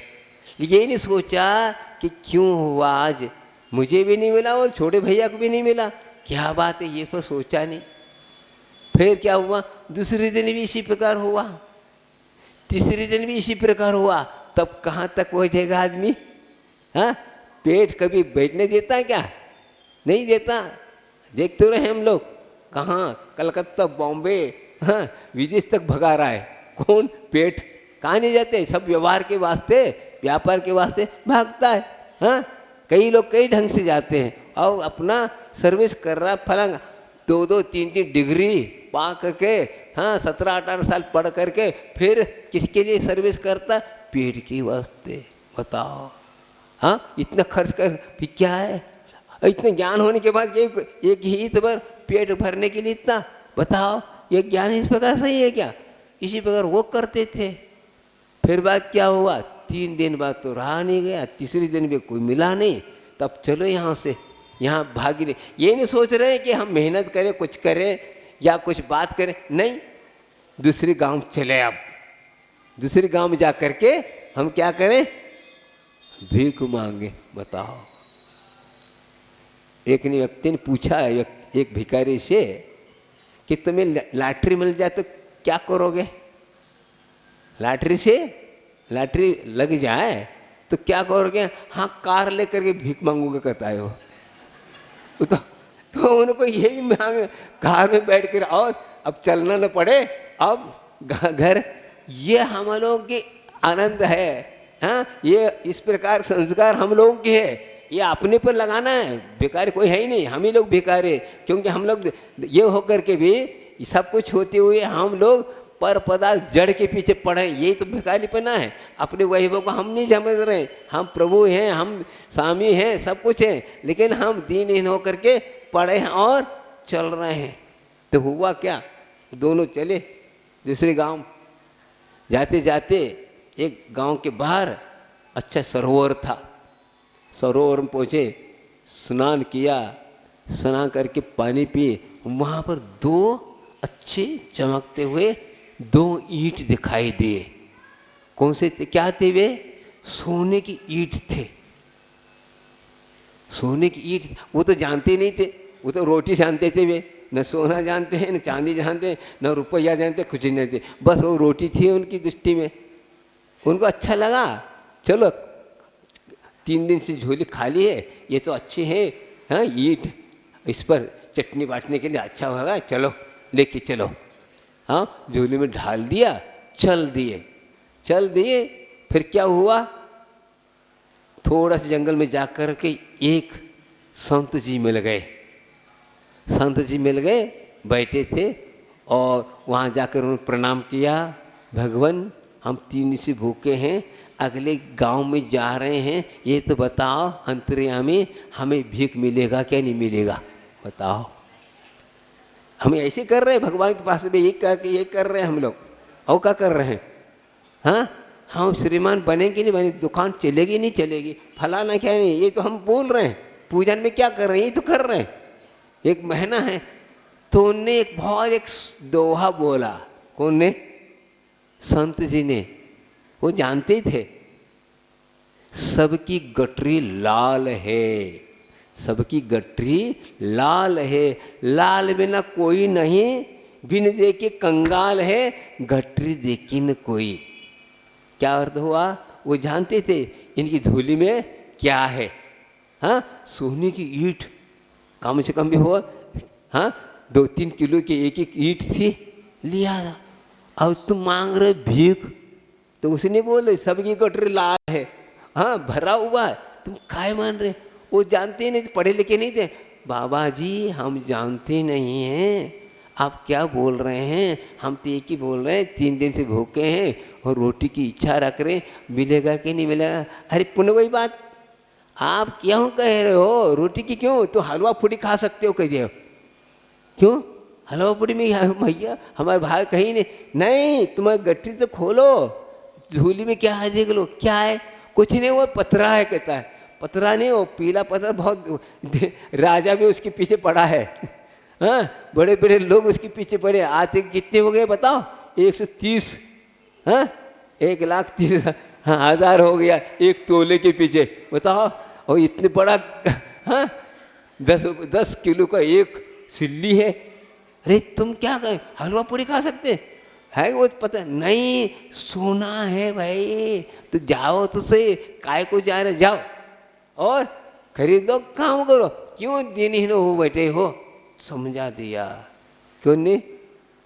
ये नहीं सोचा कि क्यों हुआ, आज मुझे भी नहीं मिला और छोटे भैया को भी नहीं मिला, क्या बात है, ये तो सोचा नहीं। फिर क्या हुआ, दूसरे दिन भी इसी प्रकार हुआ, तीसरे दिन भी इसी प्रकार हुआ। तब कहाँ तक बैठेगा आदमी, पेट कभी बैठने देता है क्या, नहीं देता। देखते रहे हम लोग, कहाँ कलकत्ता बॉम्बे विदेश तक भगा रहा है, कौन? पेट। कहाँ नहीं जाते? सब व्यवहार के वास्ते, व्यापार के वास्ते भागता है। हाँ, कई लोग कई ढंग से जाते हैं और अपना सर्विस कर रहा फलांगा, 2-2, 3-3 डिग्री पा करके, हाँ 17-18 साल पढ़ करके फिर किसके लिए सर्विस करता? पेट के वास्ते। बताओ, हाँ इतना खर्च कर फिर क्या है? इतने ज्ञान होने के बाद एक ही पर पेट भरने के लिए इतना? बताओ, ये ज्ञान इस प्रकार सही है क्या? इसी प्रकार वो करते थे। फिर बात क्या हुआ? 3 दिन बाद तो रहा नहीं गया, तीसरे दिन भी कोई मिला नहीं, तब चलो यहाँ से, यहाँ भाग रहे। ये नहीं सोच रहे हैं कि हम मेहनत करें, कुछ करें या कुछ बात करें, नहीं, दूसरे गांव चले। अब दूसरे गांव में जा करके हम क्या करें? भीख मांगे। बताओ, एक व्यक्ति ने पूछा एक भिखारी से कि तुम्हें लॉटरी मिल जाए तो क्या करोगे? लॉटरी लग जाए तो क्या करोगे? हाँ, कार लेकर के भीख मांगोगे कहता है वो। तो उनको यही मांग, कार में बैठ कर और अब चलना न पड़े, अब घर। ये हम लोगों की आनंद है। हाँ, ये इस प्रकार संस्कार हम लोगों के है। ये अपने पर लगाना है, भिखारी कोई है ही नहीं, हम ही लोग भिखारी। क्योंकि हम लोग ये होकर के भी सब कुछ होते हुए हम लोग पर पदार्थ जड़ के पीछे पड़े, यही तो भिखारीपना है। अपने वैभव को हम नहीं समझ रहे। हम प्रभु हैं, हम स्वामी हैं, सब कुछ हैं, लेकिन हम दीनहीन होकर के पड़े हैं और चल रहे हैं। तो हुआ क्या? दोनों चले दूसरे गांव। जाते जाते एक गांव के बाहर अच्छा सरोवर था। सरोवर में पहुँचे, स्नान किया, स्नान करके पानी पिए। वहाँ पर 2 अच्छे चमकते हुए 2 ईंट दिखाई दिए। कौन से थे? क्या थे वे? सोने की ईंट थे। सोने की ईंट। वो तो जानते नहीं थे, वो तो रोटी जानते थे वे, न सोना जानते हैं, न चांदी जानते हैं, न रुपया जानते, कुछ नहीं थे, बस वो रोटी थी उनकी दृष्टि में। उनको अच्छा लगा, चलो 3 दिन से झोली खाली है, ये तो अच्छे हैं, हाँ ईंट, इस पर चटनी बांटने के लिए अच्छा होगा, चलो लेके चलो। हाँ, झोली में ढाल दिया, चल दिए। फिर क्या हुआ? थोड़ा सा जंगल में जाकर के एक संत जी मिल गए, बैठे थे और वहाँ जाकर उन्होंने प्रणाम किया। भगवान, हम 3 दिन से भूखे हैं, अगले गांव में जा रहे हैं, ये तो बताओ अंतर्यामी, हमें भीख मिलेगा क्या नहीं मिलेगा? बताओ। हम ऐसे कर रहे हैं भगवान के पास में, ये कर रहे हैं हम लोग, और क्या कर रहे हैं? हाँ, हम श्रीमान बनेंगे नहीं बने, दुकान चलेगी नहीं चलेगी, फलाना क्या नहीं, ये तो हम बोल रहे हैं। पूजन में क्या कर रहे हैं? ये तो कर रहे हैं। एक महीना है तो उनने एक दोहा बोला। कौन ने? संत जी ने। वो जानते ही थे सबकी गठरी लाल है, सबकी गठरी लाल है, लाल बिना कोई नहीं, बिन देखे कंगाल है, गठरी देखी न कोई। क्या अर्थ हुआ? वो जानते थे इनकी झोली में क्या है। हाँ, सोने की ईंट कम से कम भी हो, हाँ 2-3 किलो की एक ईंट थी, लिया। अब तुम मांग रहे भीख, तो उसने बोले सबकी गठरी लाल है, हाँ भरा हुआ है, तुम काय मान रहे? वो जानते नहीं, पढ़े लिखे नहीं थे। बाबा जी, हम जानते नहीं हैं, आप क्या बोल रहे हैं? हम तो एक ही बोल रहे हैं, 3 दिन से भूखे हैं और रोटी की इच्छा रख रहे हैं, मिलेगा कि नहीं मिलेगा? अरे पुनः वही बात, आप क्यों कह रहे हो? रोटी की क्यों? तो हलवा पूड़ी खा सकते हो, कह दिए। क्यों? हलवा पूड़ी में भैया हमारे भाई कहीं नहीं, तुम्हारी गठरी तो खोलो, झोली में क्या है देख लो। क्या है? कुछ नहीं, वो पतरा है, कहता है। पतरा नहीं, वो पीला पतरा, बहुत राजा भी उसके पीछे पड़ा है। हाँ, बड़े बड़े लोग उसके पीछे पड़े। आज तक कितने हो गए बताओ? 130, हाँ 1,30,000 हो गया एक तोले के पीछे, बताओ। और इतने बड़ा, हाँ 10 किलो का एक सिल्ली है। अरे तुम क्या कहे, हलवा पूरी खा सकते है? वो पता नहीं, सोना है भाई, तो जाओ तो सही, काय को जा रहे, जाओ और खरीद लो, काम करो, क्यों दिनहीन हो बैठे हो? समझा दिया। क्यों नहीं?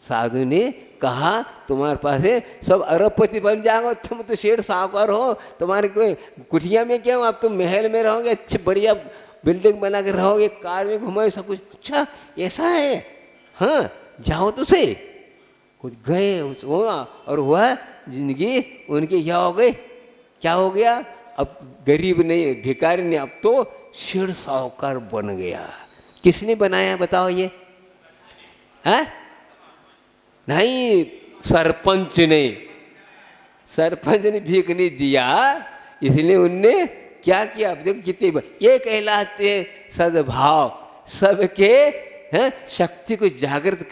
साधु ने कहा तुम्हारे पास है सब अरबपति बन जाओगे, तुम तो शेर साहूकार हो, तुम्हारे कोई कुटिया में क्या हो, अब तुम महल में रहोगे, अच्छे बढ़िया बिल्डिंग बना कर रहोगे, कार में घुमाओ सब कुछ। अच्छा ऐसा है, हाँ जाओ तो सही। कुछ गए और हुआ जिंदगी उनकी क्या हो गई, क्या हो गया, अब गरीब नहीं भिखारी नहीं, अब तो शेर साहूकार बन गया। किसने बनाया बताओ ये, है नहीं सरपंच ने, सरपंच ने भीख नहीं दिया, इसलिए उनने क्या किया। अब देखो कितने ये कहलाते सद्भाव, सबके हैं शक्ति को जागृत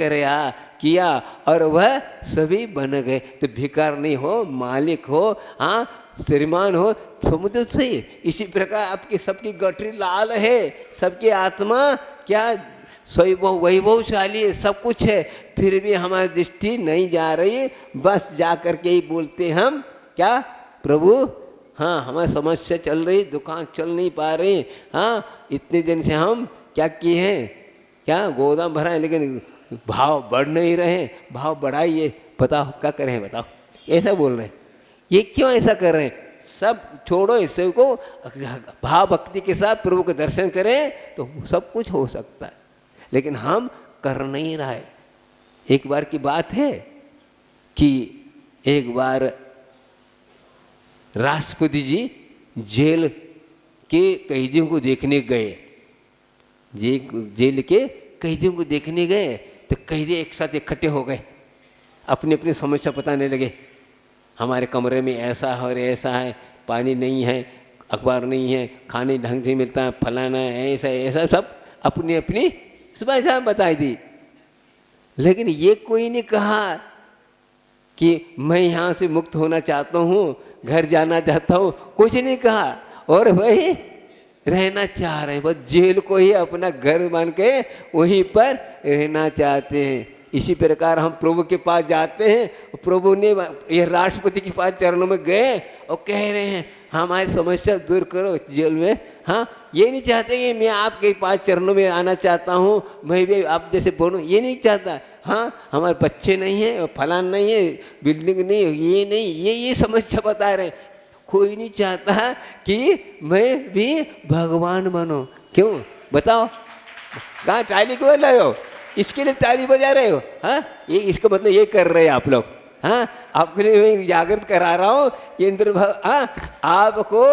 किया और वह सभी बन गए। तो भिकार नहीं हो, मालिक हो, हाँ श्रीमान हो, समुद्र सही। इसी प्रकार आपकी सबकी गठरी लाल है, सबकी आत्मा क्या वैभवशाली है, सब कुछ है, फिर भी हमारी दृष्टि नहीं जा रही, बस जा कर के ही बोलते हम क्या प्रभु, हाँ हमारी समस्या चल रही, दुकान चल नहीं पा रही, हाँ इतने दिन से हम क्या किए हैं, क्या गोदाम भरा है, लेकिन भाव बढ़ नहीं रहे, भाव बढ़ाइए, बताओ क्या करें, बताओ ऐसा बोल रहे हैं। ये क्यों ऐसा कर रहे हैं, सब छोड़ो, इससे को भाव भक्ति के साथ प्रभु के दर्शन करें तो सब कुछ हो सकता है, लेकिन हम कर नहीं रहे। एक बार की बात है कि एक बार राष्ट्रपति जी जेल के कैदियों को देखने गए, जेल के कैदियों को देखने गए, तो कैदी एक साथ इकट्ठे हो गए, अपनी अपनी समस्या बताने लगे। हमारे कमरे में ऐसा है और ऐसा है, पानी नहीं है, अखबार नहीं है, खाने ढंग से मिलता है, फलाना है, ऐसा ऐसा, सब अपनी अपनी समस्या बताई दी। लेकिन ये कोई नहीं कहा कि मैं यहाँ से मुक्त होना चाहता हूँ, घर जाना चाहता हूँ, कुछ नहीं कहा, और वही रहना चाह रहे हैं, बस जेल को ही अपना घर मान के वहीं पर रहना चाहते हैं। इसी प्रकार हम प्रभु के पास जाते हैं, प्रभु ने ये राष्ट्रपति के पास चरणों में गए और कह रहे हैं हमारी समस्या दूर करो जेल में। हाँ ये नहीं चाहते कि मैं आपके पास चरणों में आना चाहता हूँ, मैं भी आप जैसे बोलूँ, ये नहीं चाहता। हाँ हमारे बच्चे नहीं हैं, फलान नहीं है, बिल्डिंग नहीं, ये नहीं, ये समस्या बता रहे हैं। कोई नहीं चाहता कि मैं भी भगवान बनूं। क्यों बताओ, कहाँ ताली क्यों बजा रहे हो, इसके लिए ताली बजा रहे हो, हाँ ये इसका मतलब ये कर रहे हैं आप लोग। हाँ आपके लिए मैं जागृत करा रहा हूँ, इंद्र हाँ आपको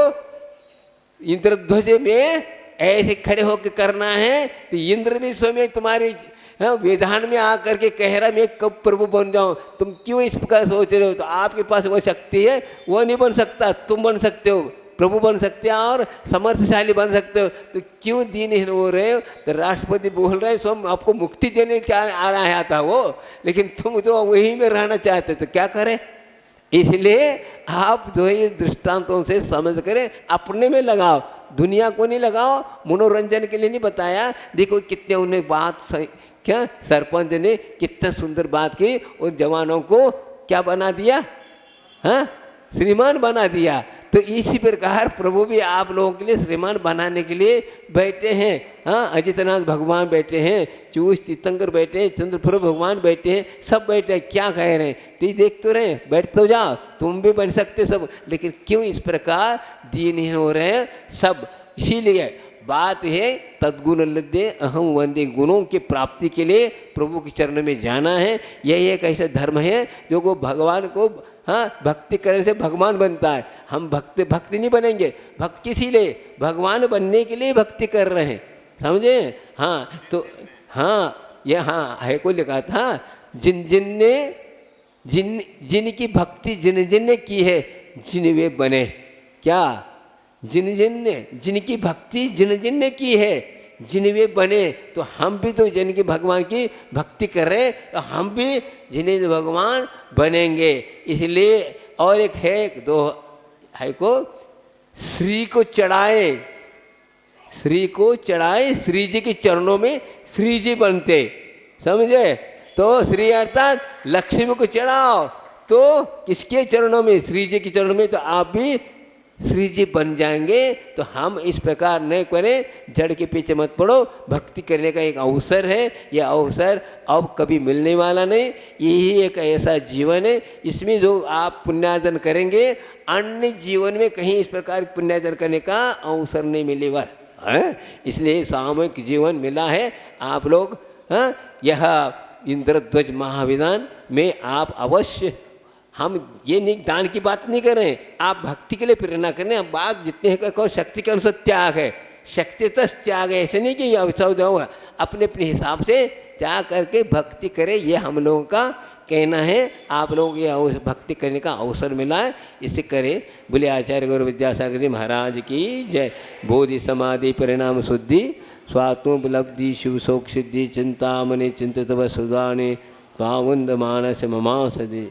इंद्रध्वज में ऐसे खड़े होकर करना है, तो इंद्र भी स्वयं तुम्हारे विधान में आकर के कह रहा मैं कब प्रभु बन जाऊं, तुम क्यों इस प्रकार सोच रहे हो। तो आपके पास वो शक्ति है, वो नहीं बन सकता, तुम बन सकते हो, प्रभु बन सकते हो और समर्थशाली बन सकते हो, तो क्यों दीनहीन हो रहे हो। तो राष्ट्रपति बोल रहे हैं स्वयं आपको मुक्ति देने क्या आ रहा था वो, लेकिन तुम तो वही में रहना चाहते, तो क्या करें। इसलिए आप जो है दृष्टांतों से समझ करें, अपने में लगाओ, दुनिया को नहीं लगाओ, मनोरंजन के लिए नहीं बताया। देखो कितने उन्हें बात क्या सरपंच ने कितना सुंदर बात की, उन जवानों को क्या बना दिया, हाँ श्रीमान बना दिया। तो इसी प्रकार प्रभु भी आप लोगों के लिए श्रीमान बनाने के लिए बैठे हैं। हाँ अजितनाथ भगवान बैठे हैं, चूस तीर्थंकर बैठे हैं, चंद्रप्रभु भगवान बैठे हैं, सब बैठे हैं। क्या कह रहे हैं, तो देख तो रहे, बैठ तो जाओ, तुम भी बन सकते सब, लेकिन क्यों इस प्रकार दीनहीन हो रहे हैं सब। इसीलिए बात है तद्गुण लद्दे अहम वंदे, गुणों की प्राप्ति के लिए प्रभु के चरण में जाना है। यही एक ऐसा धर्म है जो को भगवान को हाँ भक्ति करने से भगवान बनता है। हम भक्ति नहीं बनेंगे, भक्ति इसीलिए भगवान बनने के लिए भक्ति कर रहे हैं, समझे। हाँ तो हाँ ये हाँ है को लिखा था, जिनकी भक्ति जिन ने की है जिन वे बने, क्या जिनकी भक्ति जिन ने की है जिन वे बने। तो हम भी तो जिनकी भगवान की भक्ति कर रहे हैं, तो हम भी जिन्हें भगवान बनेंगे। इसलिए और एक है, एक दो है को श्री को चढ़ाए, श्री को चढ़ाए, श्री जी के चरणों में श्री जी बनते, समझे। तो श्री अर्थात लक्ष्मी को चढ़ाओ, तो किसके चरणों में, श्री जी के चरणों में, तो आप भी श्री जी बन जाएंगे तो हम इस प्रकार नहीं करें, जड़ के पीछे मत पड़ो। भक्ति करने का एक अवसर है, यह अवसर अब कभी मिलने वाला नहीं। यही एक ऐसा जीवन है, इसमें जो आप पुण्यार्जन करेंगे अन्य जीवन में कहीं इस प्रकार पुण्यार्जन करने का अवसर नहीं मिलेगा है। इसलिए सामूहिक जीवन मिला है। आप लोग यह इंद्रध्वज महाविदान में आप अवश्य, हम ये नहीं दान की बात नहीं कर रहे हैं, आप भक्ति के लिए प्रेरणा कर रहे हैं। बात जितने हैं कहो शक्ति के अनुसार त्याग है, शक्ति तस त्याग है, ऐसे नहीं कि ये अवसर होगा, अपने अपने हिसाब से त्याग करके भक्ति करें, ये हम लोगों का कहना है। आप लोगों ये भक्ति करने का अवसर मिला है, इसे करें। बोले आचार्य गुरु विद्यासागर जी महाराज की जय। बोधि समाधि परिणाम शुद्धि स्वात्मोपलब्धि शिव शोक सिद्धि चिंतामणि चिंतित वसुदाने पावंद मानस ममासदि।